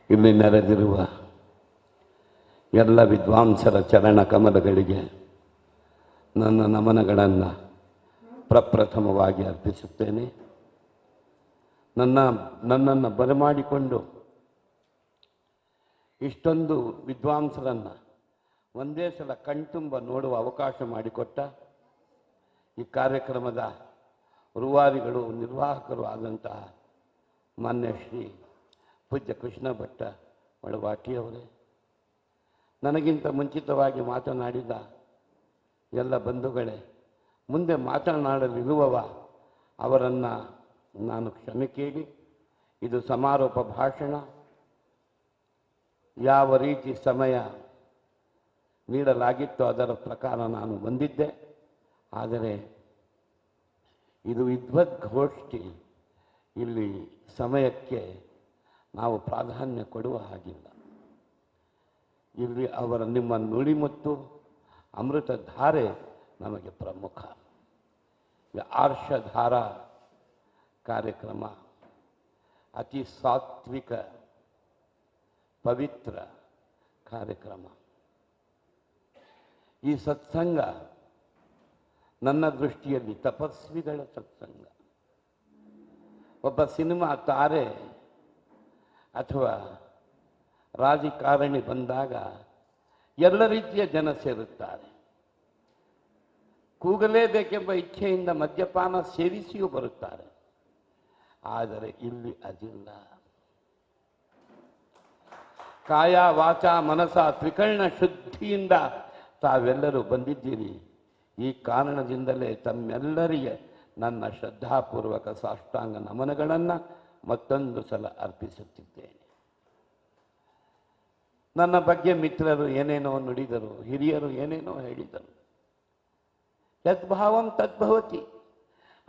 ಇಲ್ಲಿ ನೆರೆದಿರುವ ಎಲ್ಲ ವಿದ್ವಾಂಸರ ಚರಣ ಕಮಲಗಳಿಗೆ ನನ್ನ ನಮನಗಳನ್ನು ಪ್ರಪ್ರಥಮವಾಗಿ ಅರ್ಪಿಸುತ್ತೇನೆ. ನನ್ನನ್ನು ಬರಮಾಡಿಕೊಂಡು ಇಷ್ಟೊಂದು ವಿದ್ವಾಂಸರನ್ನು ಒಂದೇ ಸಲ ಕಣ್ತುಂಬ ನೋಡುವ ಅವಕಾಶ ಮಾಡಿಕೊಟ್ಟ ಈ ಕಾರ್ಯಕ್ರಮದ ರೂವಾರಿಗಳು, ನಿರ್ವಾಹಕರು ಆದಂತಹ ಮಾನ್ಯ ಶ್ರೀ ಪೂಜ್ಯ ಕೃಷ್ಣ ಭಟ್ಟ ಮಳವಾಟಿಯವರೇ, ನನಗಿಂತ ಮುಂಚಿತವಾಗಿ ಮಾತನಾಡಿದ ಎಲ್ಲ ಬಂಧುಗಳೇ, ಮುಂದೆ ಮಾತನಾಡಲಿರುವವ ಅವರನ್ನು ನಾನು ಕ್ಷಮೆ ಕೇಳಿ, ಇದು ಸಮಾರೋಪ ಭಾಷಣ. ಯಾವ ರೀತಿ ಸಮಯ ನೀಡಲಾಗಿತ್ತು ಅದರ ಪ್ರಕಾರ ನಾನು ಬಂದಿದ್ದೆ. ಆದರೆ ಇದು ವಿದ್ವದ್ಗೋಷ್ಠಿ, ಇಲ್ಲಿ ಸಮಯಕ್ಕೆ ನಾವು ಪ್ರಾಧಾನ್ಯ ಕೊಡುವ ಹಾಗಿಲ್ಲ. ಇಲ್ಲಿ ಅವರ ನಿಮ್ಮ ನುಡಿಮುತ್ತು ಅಮೃತ ಧಾರೆ ನಮಗೆ ಪ್ರಮುಖ. ಆರ್ಷಧಾರ ಕಾರ್ಯಕ್ರಮ ಅತಿ ಸಾತ್ವಿಕ ಪವಿತ್ರ ಕಾರ್ಯಕ್ರಮ. ಈ ಸತ್ಸಂಗ ನನ್ನ ದೃಷ್ಟಿಯಲ್ಲಿ ತಪಸ್ವಿಗಳ ಸತ್ಸಂಗ. ಒಬ್ಬ ಸಿನಿಮಾ ತಾರೆ ಅಥವಾ ರಾಜಕಾರಣಿ ಬಂದಾಗ ಎಲ್ಲ ರೀತಿಯ ಜನ ಸೇರುತ್ತಾರೆ. ಕೂಗಲೇಬೇಕೆಂಬ ಇಚ್ಛೆಯಿಂದ ಮದ್ಯಪಾನ ಸೇವಿಸಿಯೂ ಬರುತ್ತಾರೆ. ಆದರೆ ಇಲ್ಲಿ ಅದಿಲ್ಲ. ಕಾಯ ವಾಚ ಮನಸ ತ್ರಿಕರ್ಣ ಶುದ್ಧಿಯಿಂದ ತಾವೆಲ್ಲರೂ ಬಂದಿದ್ದೀರಿ. ಈ ಕಾರಣದಿಂದಲೇ ತಮ್ಮೆಲ್ಲರಿಗೆ ನನ್ನ ಶ್ರದ್ಧಾಪೂರ್ವಕ ಸಾಷ್ಟಾಂಗ ನಮನಗಳನ್ನು ಮತ್ತೊಂದು ಸಲ ಅರ್ಪಿಸುತ್ತಿದ್ದೇನೆ. ನನ್ನ ಬಗ್ಗೆ ಮಿತ್ರರು ಏನೇನೋ ನುಡಿದರು, ಹಿರಿಯರು ಏನೇನೋ ಹೇಳಿದರು. ಯದ್ಭಾವಂ ತದ್ಭವತಿ.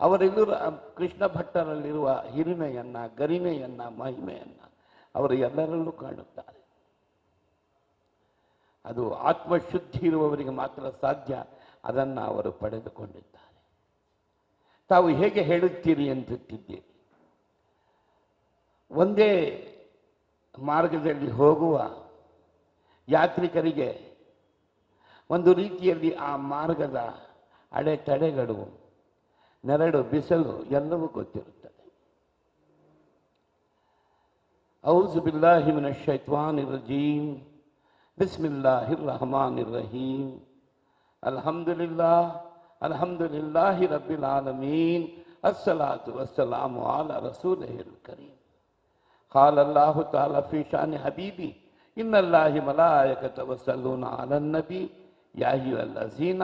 ಅವರೆಲ್ಲರೂ ಕೃಷ್ಣ ಭಟ್ಟರಲ್ಲಿರುವ ಹಿರಿಮೆಯನ್ನು, ಗರಿಮೆಯನ್ನು, ಮಹಿಮೆಯನ್ನು ಅವರು ಎಲ್ಲರಲ್ಲೂ ಕಾಣುತ್ತಾರೆ. ಅದು ಆತ್ಮಶುದ್ಧಿ ಇರುವವರಿಗೆ ಮಾತ್ರ ಸಾಧ್ಯ. ಅದನ್ನು ಅವರು ಪಡೆದುಕೊಂಡಿದ್ದಾರೆ. ತಾವು ಹೇಗೆ ಹೇಳುತ್ತೀರಿ ಅಂತಿದ್ದೀರಿ. ಒಂದೇ ಮಾರ್ಗದಲ್ಲಿ ಹೋಗುವ ಯಾತ್ರಿಕರಿಗೆ ಒಂದು ರೀತಿಯಲ್ಲಿ ಆ ಮಾರ್ಗದ ಅಡೆತಡೆಗಳು, ನೆರಳು, ಬಿಸಿಲು ಎಲ್ಲವೂ ಗೊತ್ತಿರುತ್ತದೆ. ಔಜು ಬಿಲ್ಲಾಹಿ ಮಿನಶ್ ಶೈತ್ವಾನಿರ್ ರಜೀಮ್. ಬಿಸ್ಮಿಲ್ಲಾಹಿರ್ ರಹಮಾನಿರ್ ರಹೀಮ್. ಅಲ್ಹಮ್ದುಲಿಲ್ಲಾಹಿ ರಬ್ಬಿಲ್ ಆಲಮೀನ್. ಅಸ್ಸಲಾತು ವಸ್ಸಲಾಮು ಅಲಾ ರಸೂಲಿಹಿಲ್ ಕರೀಮ್. قال الله تعالى في شأن حبيبي إن الله ملائكته يصلون على النبي يا أيها الذين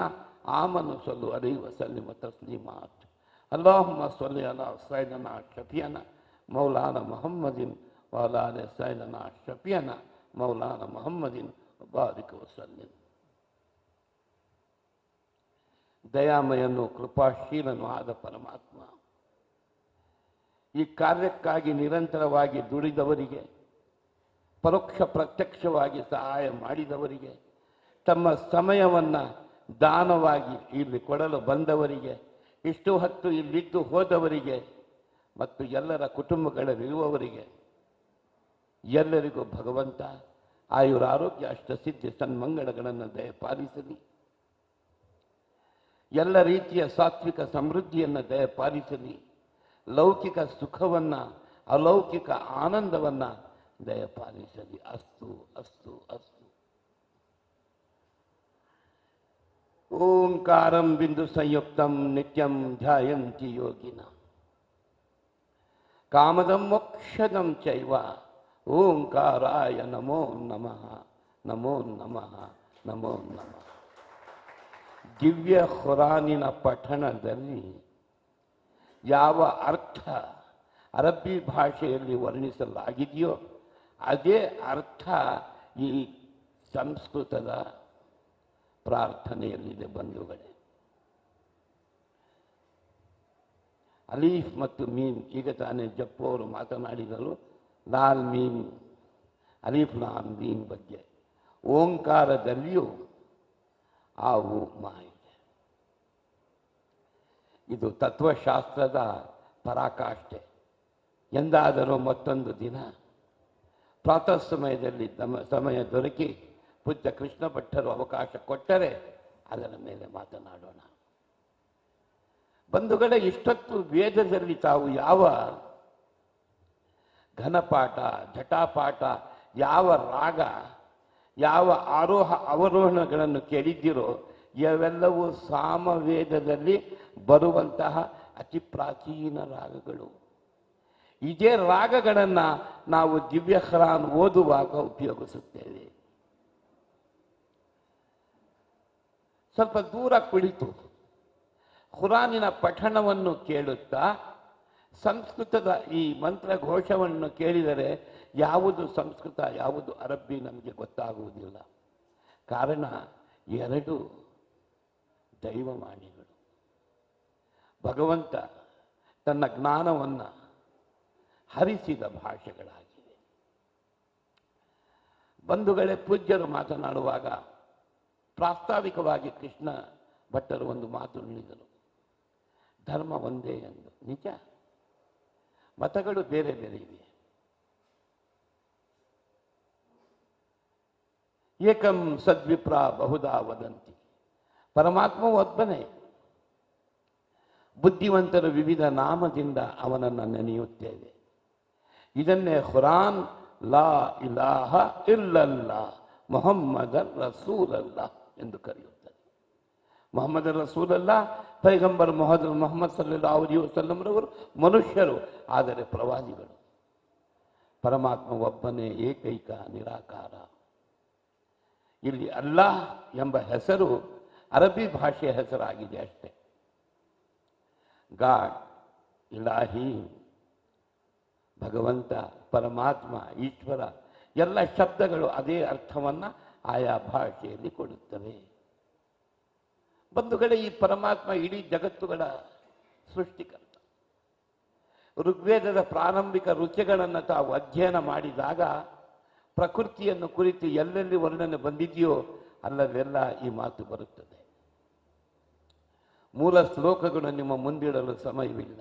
آمنوا صلوا عليه وسلموا تسليمات. اللهم صل على سيدنا شفيعنا مولانا محمد وعلى آل سيدنا شفيعنا مولانا محمد وبارك وسلم. ದಯಾಮಯನು ಕೃಪಾಶೀಲನು ಆದ ಪರಮಾತ್ಮ ಈ ಕಾರ್ಯಕ್ಕಾಗಿ ನಿರಂತರವಾಗಿ ದುಡಿದವರಿಗೆ, ಪರೋಕ್ಷ ಪ್ರತ್ಯಕ್ಷವಾಗಿ ಸಹಾಯ ಮಾಡಿದವರಿಗೆ, ತಮ್ಮ ಸಮಯವನ್ನು ದಾನವಾಗಿ ಇಲ್ಲಿ ಕೊಡಲು ಬಂದವರಿಗೆ, ಇಷ್ಟು ಹೊತ್ತು ಇಲ್ಲಿದ್ದು ಹೋದವರಿಗೆ ಮತ್ತು ಎಲ್ಲರ ಕುಟುಂಬಗಳಲ್ಲಿರುವವರಿಗೆ ಎಲ್ಲರಿಗೂ ಭಗವಂತ ಆಯುರಾರೋಗ್ಯ ಅಷ್ಟಸಿದ್ಧಿ ಸನ್ಮಂಗಳಗಳನ್ನು ದಯಪಾಲಿಸಲಿ. ಎಲ್ಲ ರೀತಿಯ ಸಾತ್ವಿಕ ಸಮೃದ್ಧಿಯನ್ನು ದಯಪಾಲಿಸಲಿ. ಲೌಕಿಕ ಸುಖವನ್ನು, ಅಲೌಕಿಕ ಆನಂದವನ್ನು ದಯಪಾಲಿಸಲಿ. ಅಸ್ತು ಅಸ್ತು ಅಸ್ತು. ಓಂಕಾರಂ ಬಿಂದು ಸಂಯುಕ್ತಂ ನಿತ್ಯಂ ಧ್ಯಾಯಂತಿ ಯೋಗಿನ ಕಾಮದಂ ಮೋಕ್ಷದಂ ಚೈವ ಓಂಕಾರಾಯ ನಮೋ ನಮಃ ನಮೋ ನಮಃ ನಮೋ ನಮಃ. ದಿವ್ಯ ಖುರಾನಿನ ಪಠಣದಲ್ಲಿ ಯಾವ ಅರ್ಥ ಅರಬ್ಬಿ ಭಾಷೆಯಲ್ಲಿ ವರ್ಣಿಸಲಾಗಿದೆಯೋ ಅದೇ ಅರ್ಥ ಈ ಸಂಸ್ಕೃತದ ಪ್ರಾರ್ಥನೆಯಲ್ಲಿದೆ ಬಂಧುಗಳೇ. ಅಲೀಫ್ ಮತ್ತು ಮೀನ್, ಈಗ ತಾನೇ ಜಪ್ಪು ಅವರು ಮಾತನಾಡಿದರು ಲಾಲ್ ಮೀನ್, ಅಲೀಫ್ ಲಾಲ್ ಮೀನ್ ಬಗ್ಗೆ. ಓಂಕಾರದಲ್ಲಿಯೂ ಆ ಮಾ ಇದೆ. ಇದು ತತ್ವಶಾಸ್ತ್ರದ ಪರಾಕಾಷ್ಠೆ. ಎಂದಾದರೂ ಮತ್ತೊಂದು ದಿನ ಪ್ರಾತಃ ಸಮಯದಲ್ಲಿ ಸಮಯ ದೊರಕಿ ಪೂಜ್ಯ ಕೃಷ್ಣ ಭಟ್ಟರು ಅವಕಾಶ ಕೊಟ್ಟರೆ ಅದರ ಮೇಲೆ ಮಾತನಾಡೋಣ. ಬಂಧುಗಳೇ, ಇಷ್ಟೊತ್ತು ವೇದದಲ್ಲಿ ತಾವು ಯಾವ ಘನಪಾಠ, ಜಟಾಪಾಠ, ಯಾವ ರಾಗ, ಯಾವ ಆರೋಹ ಅವರೋಹಣಗಳನ್ನು ಕೇಳಿದ್ದೀರೋ ಇವೆಲ್ಲವೂ ಸಾಮವೇದದಲ್ಲಿ ಬರುವಂತಹ ಅತಿ ಪ್ರಾಚೀನ ರಾಗಗಳು. ಇದೇ ರಾಗಗಳನ್ನು ನಾವು ದಿವ್ಯ ಖುರಾನ್ ಓದುವಾಗ ಉಪಯೋಗಿಸುತ್ತೇವೆ. ಸ್ವಲ್ಪ ದೂರ ಕುಳಿತು ಖುರಾನಿನ ಪಠಣವನ್ನು ಕೇಳುತ್ತಾ ಸಂಸ್ಕೃತದ ಈ ಮಂತ್ರಘೋಷವನ್ನು ಕೇಳಿದರೆ ಯಾವುದು ಸಂಸ್ಕೃತ ಯಾವುದು ಅರಬ್ಬಿ ನಮಗೆ ಗೊತ್ತಾಗುವುದಿಲ್ಲ. ಕಾರಣ ಎರಡು ದೈವವಾಣಿಗಳು. ಭಗವಂತ ತನ್ನ ಜ್ಞಾನವನ್ನು ಹರಿಸಿದ ಭಾಷೆಗಳಾಗಿವೆ. ಬಂಧುಗಳೇ, ಪೂಜ್ಯರು ಮಾತನಾಡುವಾಗ ಪ್ರಾಸ್ತಾವಿಕವಾಗಿ ಕೃಷ್ಣ ಭಟ್ಟರು ಒಂದು ಮಾತು ನುಡಿದರು, ಧರ್ಮ ಒಂದೇ ಎಂದು. ನಿಜ, ಮತಗಳು ಬೇರೆ ಬೇರೆ ಇವೆ. ಏಕಂ ಸದ್ವಿಪ್ರ ಬಹುಧಾ ವದಂತಿ. ಪರಮಾತ್ಮ ಒಬ್ಬನೇ. ಬುದ್ಧಿವಂತರು ವಿವಿಧ ನಾಮದಿಂದ ಅವನನ್ನು ನೆನೆಯುತ್ತೇವೆ. ಇದನ್ನೇ ಖುರಾನ್ ಲಾ ಇಲಾಹ ಇಲ್ಲಲ್ಲಾ ಮೊಹಮ್ಮದರ್ ರಸೂಲಲ್ಲ ಎಂದು ಕರೆಯುತ್ತದೆ. ಮೊಹಮ್ಮದ್ ರಸೂಲಲ್ಲ, ಪೈಗಂಬರ್ ಮೊಹಮ್ಮದ್ ಸಲ್ಲಲ್ಲಾಹು ಅಲೈಹಿ ವಸಲ್ಲಂ ರವರು ಮನುಷ್ಯರು, ಆದರೆ ಪ್ರವಾದಿಗಳು. ಪರಮಾತ್ಮ ಒಬ್ಬನೇ, ಏಕೈಕ, ನಿರಾಕಾರ. ಇಲ್ಲಿ ಅಲ್ಲಾಹ್ ಎಂಬ ಹೆಸರು ಅರಬ್ಬಿ ಭಾಷೆಯ ಹೆಸರಾಗಿದೆ ಅಷ್ಟೇ. ಗಾಡ್, ಇಲಾಹಿ, ಭಗವಂತ, ಪರಮಾತ್ಮ, ಈಶ್ವರ ಎಲ್ಲ ಶಬ್ದಗಳು ಅದೇ ಅರ್ಥವನ್ನು ಆಯಾ ಭಾಷೆಯಲ್ಲಿ ಕೊಡುತ್ತವೆ. ಬಂಧುಗಳೇ, ಈ ಪರಮಾತ್ಮ ಇಡೀ ಜಗತ್ತುಗಳ ಸೃಷ್ಟಿಕರ್ತ. ಋಗ್ವೇದದ ಪ್ರಾರಂಭಿಕ ರುಚಿಗಳನ್ನು ತಾವು ಅಧ್ಯಯನ ಮಾಡಿದಾಗ ಪ್ರಕೃತಿಯನ್ನು ಕುರಿತು ಎಲ್ಲೆಲ್ಲಿ ವರ್ಣನೆ ಬಂದಿದೆಯೋ ಅಲ್ಲವೆಲ್ಲ ಈ ಮಾತು ಬರುತ್ತದೆ. ಮೂಲ ಶ್ಲೋಕಗಳು ನಿಮ್ಮ ಮುಂದಿಡಲು ಸಮಯವಿಲ್ಲ.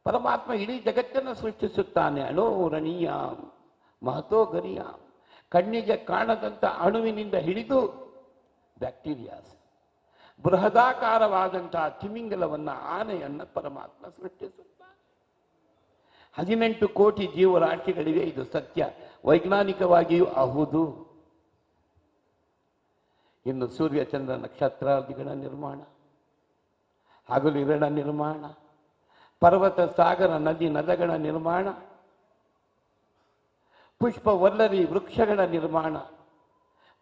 ಪರಮಾತ್ಮ ಇಡೀ ಜಗತ್ತನ್ನು ಸೃಷ್ಟಿಸುತ್ತಾನೆ. ಅಣೋರಣೀಯಾಂ ಮಹತೋ ಗರಿಯಾಂ. ಕಣ್ಣಿಗೆ ಕಾಣದಂಥ ಅಣುವಿನಿಂದ ಹಿಡಿದು ಬ್ಯಾಕ್ಟೀರಿಯಾಸ್, ಬೃಹದಾಕಾರವಾದಂತಹ ತಿಮಿಂಗಲವನ್ನು, ಆನೆಯನ್ನು ಪರಮಾತ್ಮ ಸೃಷ್ಟಿಸುತ್ತಾನೆ. 18 ಕೋಟಿ ಜೀವರಾಶಿಗಳಿವೆ, ಇದು ಸತ್ಯ. ವೈಜ್ಞಾನಿಕವಾಗಿಯೂ ಹೌದು. ಇನ್ನು ಸೂರ್ಯ ಚಂದ್ರ ನಕ್ಷತ್ರಾದಿಗಳ ನಿರ್ಮಾಣ, ಹಗಲಿರಳ ನಿರ್ಮಾಣ, ಪರ್ವತ ಸಾಗರ ನದಿ ನದಗಳ ನಿರ್ಮಾಣ, ಪುಷ್ಪ ವಲ್ಲರಿ ವೃಕ್ಷಗಳ ನಿರ್ಮಾಣ,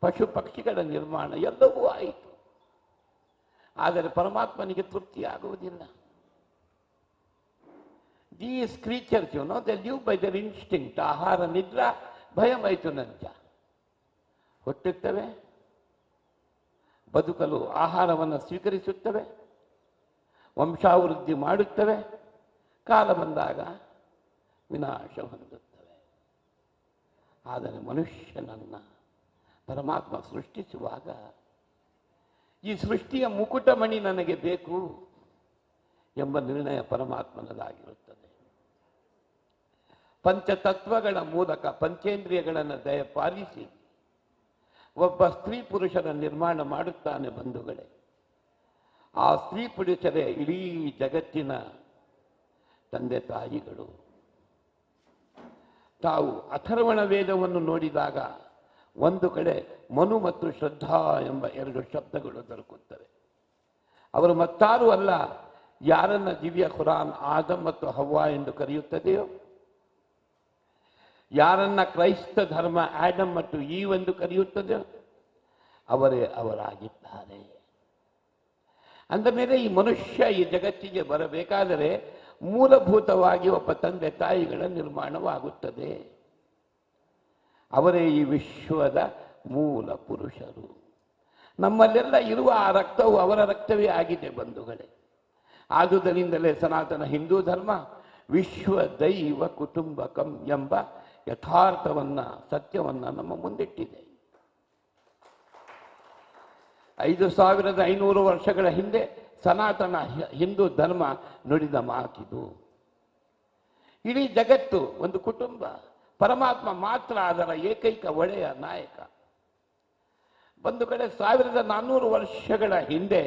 ಪಶು ಪಕ್ಷಿಗಳ ನಿರ್ಮಾಣ ಎಲ್ಲವೂ ಆಯಿತು. ಆದರೆ ಪರಮಾತ್ಮನಿಗೆ ತೃಪ್ತಿಯಾಗುವುದಿಲ್ಲ. These creatures, they live by their instinct. ಆಹಾರ ನಿದ್ರಾ ಭಯಮೈತು ನಂಚ. ಹುಟ್ಟುತ್ತವೆ, ಬದುಕಲು ಆಹಾರವನ್ನು ಸ್ವೀಕರಿಸುತ್ತವೆ, ವಂಶಾವೃದ್ಧಿ ಮಾಡುತ್ತವೆ, ಕಾಲ ಬಂದಾಗ ವಿನಾಶ ಹೊಂದುತ್ತವೆ. ಆದರೆ ಮನುಷ್ಯನನ್ನು ಪರಮಾತ್ಮ ಸೃಷ್ಟಿಸುವಾಗ ಈ ಸೃಷ್ಟಿಯ ಮುಕುಟಮಣಿ ನನಗೆ ಬೇಕು ಎಂಬ ನಿರ್ಣಯ ಪರಮಾತ್ಮನದಾಗಿರುತ್ತದೆ. ಪಂಚತತ್ವಗಳ ಮೂಲಕ ಪಂಚೇಂದ್ರಿಯಗಳನ್ನು ದಯಪಾಲಿಸಿ ಒಬ್ಬ ಸ್ತ್ರೀ ಪುರುಷರ ನಿರ್ಮಾಣ ಮಾಡುತ್ತಾನೆ. ಬಂಧುಗಳೇ, ಆ ಸ್ತ್ರೀ ಪುರುಷರೇ ಇಡೀ ಜಗತ್ತಿನ ತಂದೆ ತಾಯಿಗಳು. ತಾವು ಅಥರ್ವಣ ವೇದವನ್ನು ನೋಡಿದಾಗ ಒಂದು ಕಡೆ ಮನು ಮತ್ತು ಶ್ರದ್ಧಾ ಎಂಬ 2 ಶಬ್ದಗಳು ದೊರಕುತ್ತವೆ. ಅವರು ಮತ್ತಾರೂ ಅಲ್ಲ, ಯಾರನ್ನ ದಿವ್ಯ ಖುರಾನ್ ಆದಮ್ ಮತ್ತು ಹವ್ವ ಎಂದು ಕರೆಯುತ್ತದೆಯೋ, ಯಾರನ್ನ ಕ್ರೈಸ್ತ ಧರ್ಮ ಆಡಮ್ ಮತ್ತು ಈವ್ ಎಂದು ಕರೆಯುತ್ತದೆಯೋ ಅವರೇ ಅವರಾಗಿದ್ದಾರೆ. ಅಂದ ಮೇಲೆ ಈ ಮನುಷ್ಯ ಈ ಜಗತ್ತಿಗೆ ಬರಬೇಕಾದರೆ ಮೂಲಭೂತವಾಗಿ ಒಬ್ಬ ತಂದೆ ತಾಯಿಗಳ ನಿರ್ಮಾಣವಾಗುತ್ತದೆ. ಅವರೇ ಈ ವಿಶ್ವದ ಮೂಲ ಪುರುಷರು. ನಮ್ಮಲ್ಲೆಲ್ಲ ಇರುವ ಆ ರಕ್ತವು ಅವರ ರಕ್ತವೇ ಆಗಿದೆ ಬಂಧುಗಳೇ. ಆದುದರಿಂದಲೇ ಸನಾತನ ಹಿಂದೂ ಧರ್ಮ ವಿಶ್ವ ದೈವ ಕುಟುಂಬಕಂ ಎಂಬ ಯಥಾರ್ಥವನ್ನ, ಸತ್ಯವನ್ನ ನಮ್ಮ ಮುಂದಿಟ್ಟಿದೆ. 5500 ವರ್ಷಗಳ ಹಿಂದೆ ಸನಾತನ ಹಿಂದೂ ಧರ್ಮ ನುಡಿದ ಮಾತಿದು. ಇಡೀ ಜಗತ್ತು ಒಂದು ಕುಟುಂಬ. ಪರಮಾತ್ಮ ಮಾತ್ರ ಅದರ ಏಕೈಕ ಒಡೆಯ ನಾಯಕ. ಒಂದು ಕಡೆ 1400 ವರ್ಷಗಳ ಹಿಂದೆ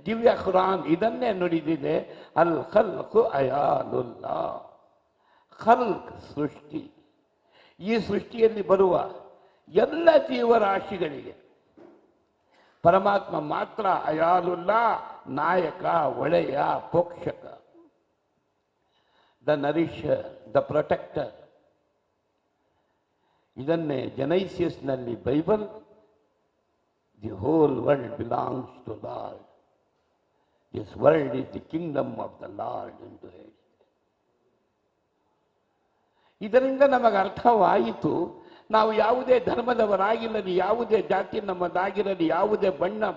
ದಿವ್ಯ ಖುರಾನ್ ಇದನ್ನೇ ನುಡಿದಿದೆ, ಅಲ್ ಖಲ್ಕು ಅಯಾಲುಲ್ಲಾ. ಖಲ್ಕ್ ಸೃಷ್ಟಿ, ಈ ಸೃಷ್ಟಿಯಲ್ಲಿ ಬರುವ ಎಲ್ಲ ಜೀವರಾಶಿಗಳಿಗೆ ಪರಮಾತ್ಮ ಮಾತ್ರ ಅಯಾಲುಲ್ಲಾ, ನಾಯಕ, ಒಡೆಯ, ಪೋಷಕ, ದ ನರಿಷರ್, ದ ಪ್ರೊಟೆಕ್ಟರ್. ಇದನ್ನೇ ಜೆನೈಸಿಯಸ್ನಲ್ಲಿ Bible the whole world belongs to Lord, this world is the kingdom of the Lord ಎಂದು ಹೇಳಿ. ಇದರಿಂದ ನಮಗೆ ಅರ್ಥವಾಯಿತು, ನಾವು ಯಾವುದೇ ಧರ್ಮದವರಾಗಿರಲಿ, ಯಾವುದೇ ಜಾತಿ ನಮ್ಮದಾಗಿರಲಿ, ಯಾವುದೇ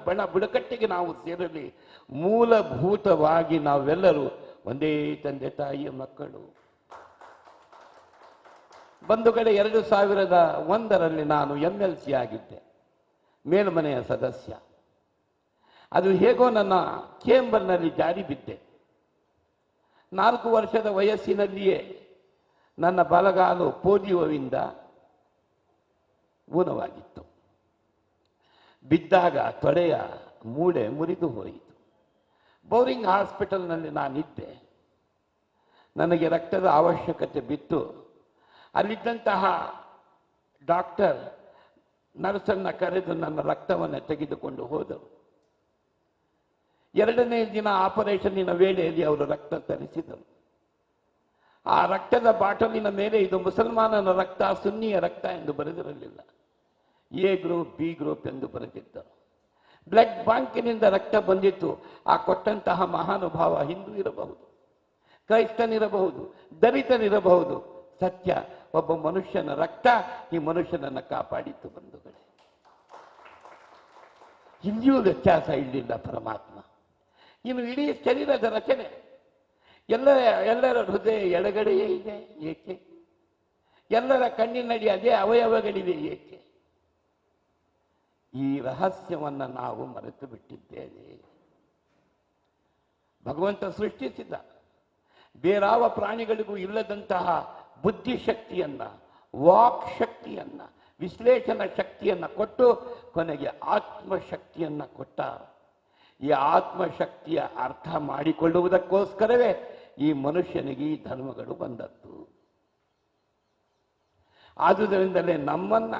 ಬಣ ಬುಡಕಟ್ಟಿಗೆ ನಾವು ಸೇರಲಿ, ಮೂಲಭೂತವಾಗಿ ನಾವೆಲ್ಲರೂ ಒಂದೇ ತಂದೆ ತಾಯಿಯ ಮಕ್ಕಳು. ಬಂಧುಗಳೇ, 2001ರಲ್ಲಿ ನಾನು MLC ಆಗಿದ್ದೆ, ಮೇಲ್ಮನೆಯ ಸದಸ್ಯ. ಅದು ಹೇಗೋ ನನ್ನ ಚೇಂಬರ್ನಲ್ಲಿ ಜಾರಿ ಬಿದ್ದೆ. 4 ವರ್ಷದ ವಯಸ್ಸಿನಲ್ಲಿಯೇ ನನ್ನ ಬಲಗಾಲು ಪೋಲಿಯೋವಿಂದ ಊನವಾಗಿತ್ತು. ಬಿದ್ದಾಗ ತೊಡೆಯ ಮೂಳೆ ಮುರಿದು ಹೋಯಿತು. ಬೌರಿಂಗ್ ಹಾಸ್ಪಿಟಲ್ನಲ್ಲಿ ನಾನಿದ್ದೆ. ನನಗೆ ರಕ್ತದ ಅವಶ್ಯಕತೆ ಬಿತ್ತು. ಅಲ್ಲಿದ್ದಂತಹ ಡಾಕ್ಟರ್ ನರ್ಸನ್ನು ಕರೆದು ನನ್ನ ರಕ್ತವನ್ನು ತೆಗೆದುಕೊಂಡು ಹೋದರು. 2ನೇ ದಿನ ಆಪರೇಷನ್ನಿನ ವೇಳೆಯಲ್ಲಿ ಅವರು ರಕ್ತ ತರಿಸಿದರು. ಆ ರಕ್ತದ ಬಾಟಲಿನ ಮೇಲೆ ಇದು ಮುಸಲ್ಮಾನನ ರಕ್ತ, ಸುನ್ನಿಯ ರಕ್ತ ಎಂದು ಬರೆದಿರಲಿಲ್ಲ. ಎ ಗ್ರೂಪ್, ಬಿ ಗ್ರೂಪ್ ಎಂದು ಬರೆದಿದ್ದರು. ಬ್ಲಡ್ ಬ್ಯಾಂಕಿನಿಂದ ರಕ್ತ ಬಂದಿತ್ತು. ಆ ಕೊಟ್ಟಂತಹ ಮಹಾನುಭಾವ ಹಿಂದೂ ಇರಬಹುದು, ಕ್ರೈಸ್ತನಿರಬಹುದು, ದಲಿತನಿರಬಹುದು. ಸತ್ಯ, ಒಬ್ಬ ಮನುಷ್ಯನ ರಕ್ತ ಈ ಮನುಷ್ಯನನ್ನು ಕಾಪಾಡಿತ್ತು. ಬಂಧುಗಳೇ, ಇಲ್ಲಿಯೂ ವ್ಯತ್ಯಾಸ ಇರಲಿಲ್ಲ ಪರಮಾತ್ಮ. ಇನ್ನು ಇಡೀ ಶರೀರದ ರಚನೆ, ಎಲ್ಲರ ಹೃದಯ ಎಡಗಡೆಯೇ ಇದೆ ಏಕೆ? ಎಲ್ಲರ ಕಣ್ಣಿನಡಿ ಅದೇ ಅವಯವಗಳಿವೆ ಏಕೆ? ಈ ರಹಸ್ಯವನ್ನು ನಾವು ಮರೆತು ಬಿಟ್ಟಿದ್ದೇವೆ. ಭಗವಂತ ಸೃಷ್ಟಿಸಿದ ಬೇರಾವ ಪ್ರಾಣಿಗಳಿಗೂ ಇಲ್ಲದಂತಹ ಬುದ್ಧಿಶಕ್ತಿಯನ್ನ, ವಾಕ್ ಶಕ್ತಿಯನ್ನ, ವಿಶ್ಲೇಷಣಾ ಶಕ್ತಿಯನ್ನ ಕೊಟ್ಟು ಕೊನೆಗೆ ಆತ್ಮಶಕ್ತಿಯನ್ನ ಕೊಟ್ಟ. ಈ ಆತ್ಮಶಕ್ತಿಯ ಅರ್ಥ ಮಾಡಿಕೊಳ್ಳುವುದಕ್ಕೋಸ್ಕರವೇ ಈ ಮನುಷ್ಯನಿಗೆ ಈ ಧರ್ಮಗಳು ಬಂದದ್ದು. ಆದುದರಿಂದಲೇ ನಮ್ಮನ್ನ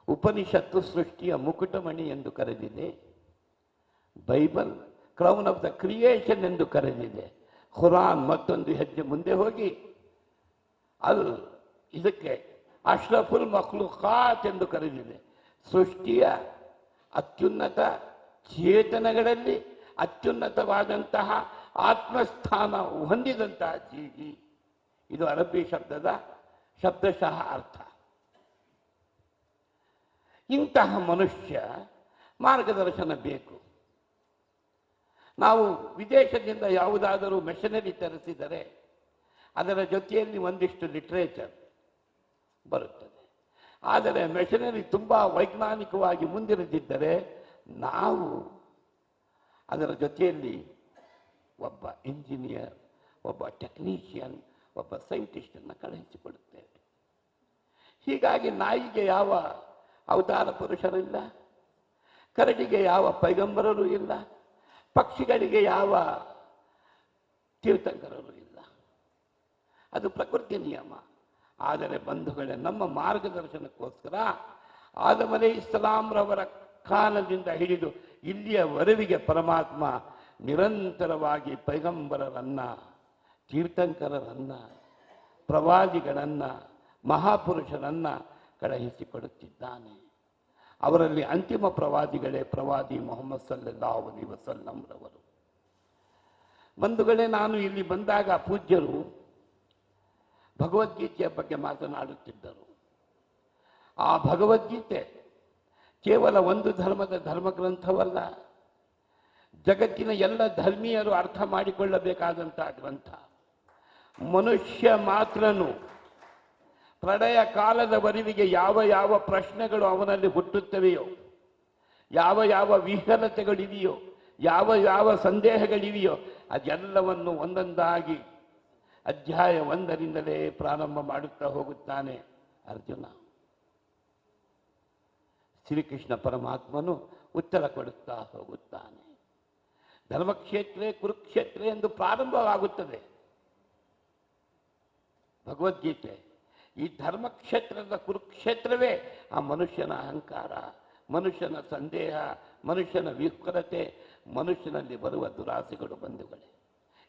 ಉಪನಿಷತ್ತು ಸೃಷ್ಟಿಯ ಮುಕುಟಮಣಿ ಎಂದು ಕರೆದಿದೆ. Bible crown of the creation ಎಂದು ಕರೆದಿದೆ. ಖುರಾನ್ ಮತ್ತೊಂದು ಹೆಜ್ಜೆ ಮುಂದೆ ಹೋಗಿ ಇದಕ್ಕೆ ಅಶ್ರಫುಲ್ ಮಖ್ಲೂಕಾತ್ ಎಂದು ಕರೆದಿದೆ. ಸೃಷ್ಟಿಯ ಅತ್ಯುನ್ನತ ಚೇತನಗಳಲ್ಲಿ ಅತ್ಯುನ್ನತವಾದಂತಹ ಆತ್ಮಸ್ಥಾನ ಹೊಂದಿದಂತಹ ಜೀವಿ. ಇದು ಅರಬ್ಬಿ ಶಬ್ದದ ಶಬ್ದಶಃ ಅರ್ಥ. ಇಂತಹ ಮನುಷ್ಯ ಮಾರ್ಗದರ್ಶನ ಬೇಕು. ನಾವು ವಿದೇಶದಿಂದ ಯಾವುದಾದರೂ ಮೆಷಿನರಿ ತರಿಸಿದರೆ ಅದರ ಜೊತೆಯಲ್ಲಿ ಒಂದಿಷ್ಟು ಲಿಟ್ರೇಚರ್ ಬರುತ್ತದೆ. ಆದರೆ ಮೆಷಿನರಿ ತುಂಬ ವೈಜ್ಞಾನಿಕವಾಗಿ ಮುಂದಿರದಿದ್ದರೆ ನಾವು ಅದರ ಜೊತೆಯಲ್ಲಿ ಒಬ್ಬ ಇಂಜಿನಿಯರ್, ಒಬ್ಬ ಟೆಕ್ನಿಷಿಯನ್, ಒಬ್ಬ ಸೈಂಟಿಸ್ಟನ್ನು ಕಳುಹಿಸಿಕೊಡುತ್ತೇವೆ. ಹೀಗಾಗಿ ನಾಯಿಗೆ ಯಾವ ಅವತಾರ ಪುರುಷರಿಲ್ಲ, ಕರಡಿಗೆ ಯಾವ ಪೈಗಂಬರರು ಇಲ್ಲ, ಪಕ್ಷಿಗಳಿಗೆ ಯಾವ ತೀರ್ಥಂಕರರು ಇಲ್ಲ. ಅದು ಪ್ರಕೃತಿ ನಿಯಮ. ಆದರೆ ಬಂಧುಗಳೇ, ನಮ್ಮ ಮಾರ್ಗದರ್ಶನಕ್ಕೋಸ್ಕರ ಆದಮ್ ಅಲೈಹಿಸ್ಸಲಾಂರವರ ಕಾಲದಿಂದ ಹಿಡಿದು ಇಲ್ಲಿಯವರೆವಿಗೆ ಪರಮಾತ್ಮ ನಿರಂತರವಾಗಿ ಪೈಗಂಬರರನ್ನ, ತೀರ್ಥಂಕರರನ್ನ, ಪ್ರವಾದಿಗಳನ್ನ, ಮಹಾಪುರುಷರನ್ನ ಕಳುಹಿಸಿಕೊಡುತ್ತಿದ್ದಾನೆ. ಅವರಲ್ಲಿ ಅಂತಿಮ ಪ್ರವಾದಿಗಳೇ ಪ್ರವಾದಿ ಮೊಹಮ್ಮದ್ ಸಲ್ಲಲ್ಲಾಹು ಅಲೈಹಿ ವಸಲ್ಲಂ ರವರು. ಬಂಧುಗಳೇ, ನಾನು ಇಲ್ಲಿ ಬಂದಾಗ ಪೂಜ್ಯರು ಭಗವದ್ಗೀತೆಯ ಬಗ್ಗೆ ಮಾತನಾಡುತ್ತಿದ್ದರು. ಆ ಭಗವದ್ಗೀತೆ ಕೇವಲ ಒಂದು ಧರ್ಮದ ಧರ್ಮಗ್ರಂಥವಲ್ಲ, ಜಗತ್ತಿನ ಎಲ್ಲ ಧರ್ಮೀಯರು ಅರ್ಥ ಮಾಡಿಕೊಳ್ಳಬೇಕಾದಂತಹ ಗ್ರಂಥ. ಮನುಷ್ಯ ಮಾತ್ರನು ಪ್ರಳಯ ಕಾಲದವರೆವಿಗೆ ಯಾವ ಯಾವ ಪ್ರಶ್ನೆಗಳು ಅವನಲ್ಲಿ ಹುಟ್ಟುತ್ತವೆಯೋ, ಯಾವ ಯಾವ ವಿಹಲತೆಗಳಿವೆಯೋ, ಯಾವ ಯಾವ ಸಂದೇಹಗಳಿವೆಯೋ, ಅದೆಲ್ಲವನ್ನು ಒಂದೊಂದಾಗಿ ಅಧ್ಯಾಯ 1ರಿಂದಲೇ ಪ್ರಾರಂಭ ಮಾಡುತ್ತಾ ಹೋಗುತ್ತಾನೆ. ಅರ್ಜುನ. ಶ್ರೀಕೃಷ್ಣ ಪರಮಾತ್ಮನು ಉತ್ತರ ಕೊಡುತ್ತಾ ಹೋಗುತ್ತಾನೆ. ಧರ್ಮಕ್ಷೇತ್ರೇ ಕುರುಕ್ಷೇತ್ರ ಎಂದು ಪ್ರಾರಂಭವಾಗುತ್ತದೆ ಭಗವದ್ಗೀತೆ. ಈ ಧರ್ಮಕ್ಷೇತ್ರದ ಕುರುಕ್ಷೇತ್ರವೇ ಆ ಮನುಷ್ಯನ ಅಹಂಕಾರ, ಮನುಷ್ಯನ ಸಂದೇಹ, ಮನುಷ್ಯನ ವಿಫಲತೆ, ಮನುಷ್ಯನಲ್ಲಿ ಬರುವ ದುರಾಸೆಗಳು ಬಂಧುಗಳೇ.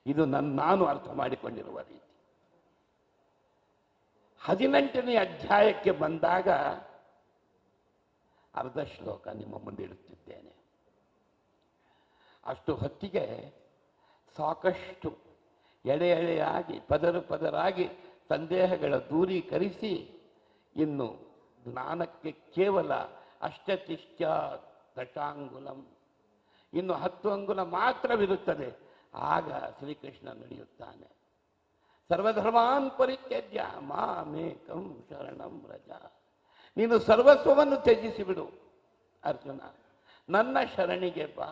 ಇದು ನಾನು ಅರ್ಥ ಮಾಡಿಕೊಂಡಿರುವ ರೀತಿ. 18ನೇ ಅಧ್ಯಾಯಕ್ಕೆ ಬಂದಾಗ ಅರ್ಧ ಶ್ಲೋಕ ನಿಮ್ಮ ಮುಂದೆ ಇಡುತ್ತಿದ್ದೇನೆ. ಅಷ್ಟು ಹೊತ್ತಿಗೆ ಸಾಕಷ್ಟು ಎಳೆ ಎಳೆಯಾಗಿ ಪದರು ಪದರಾಗಿ ಸಂದೇಹಗಳ ದೂರೀಕರಿಸಿ ಇನ್ನು ಜ್ಞಾನಕ್ಕೆ ಕೇವಲ ಅಷ್ಟತಿಷ್ಠ ದಶಾಂಗುಲಂ, ಇನ್ನು 10 ಅಂಗುಲ ಮಾತ್ರವಿರುತ್ತದೆ. ಆಗ ಶ್ರೀಕೃಷ್ಣ ನಡೆಯುತ್ತಾನೆ. ಸರ್ವಧರ್ಮಾನ್ ಪರಿತ್ಯಜ್ಯ ಮಾಮೇಕಂ ಶರಣಂ ವ್ರಜ. ನೀನು ಸರ್ವಸ್ವವನ್ನು ತ್ಯಜಿಸಿಬಿಡು ಅರ್ಜುನ, ನನ್ನ ಶರಣಿಗೆ ಬಾ.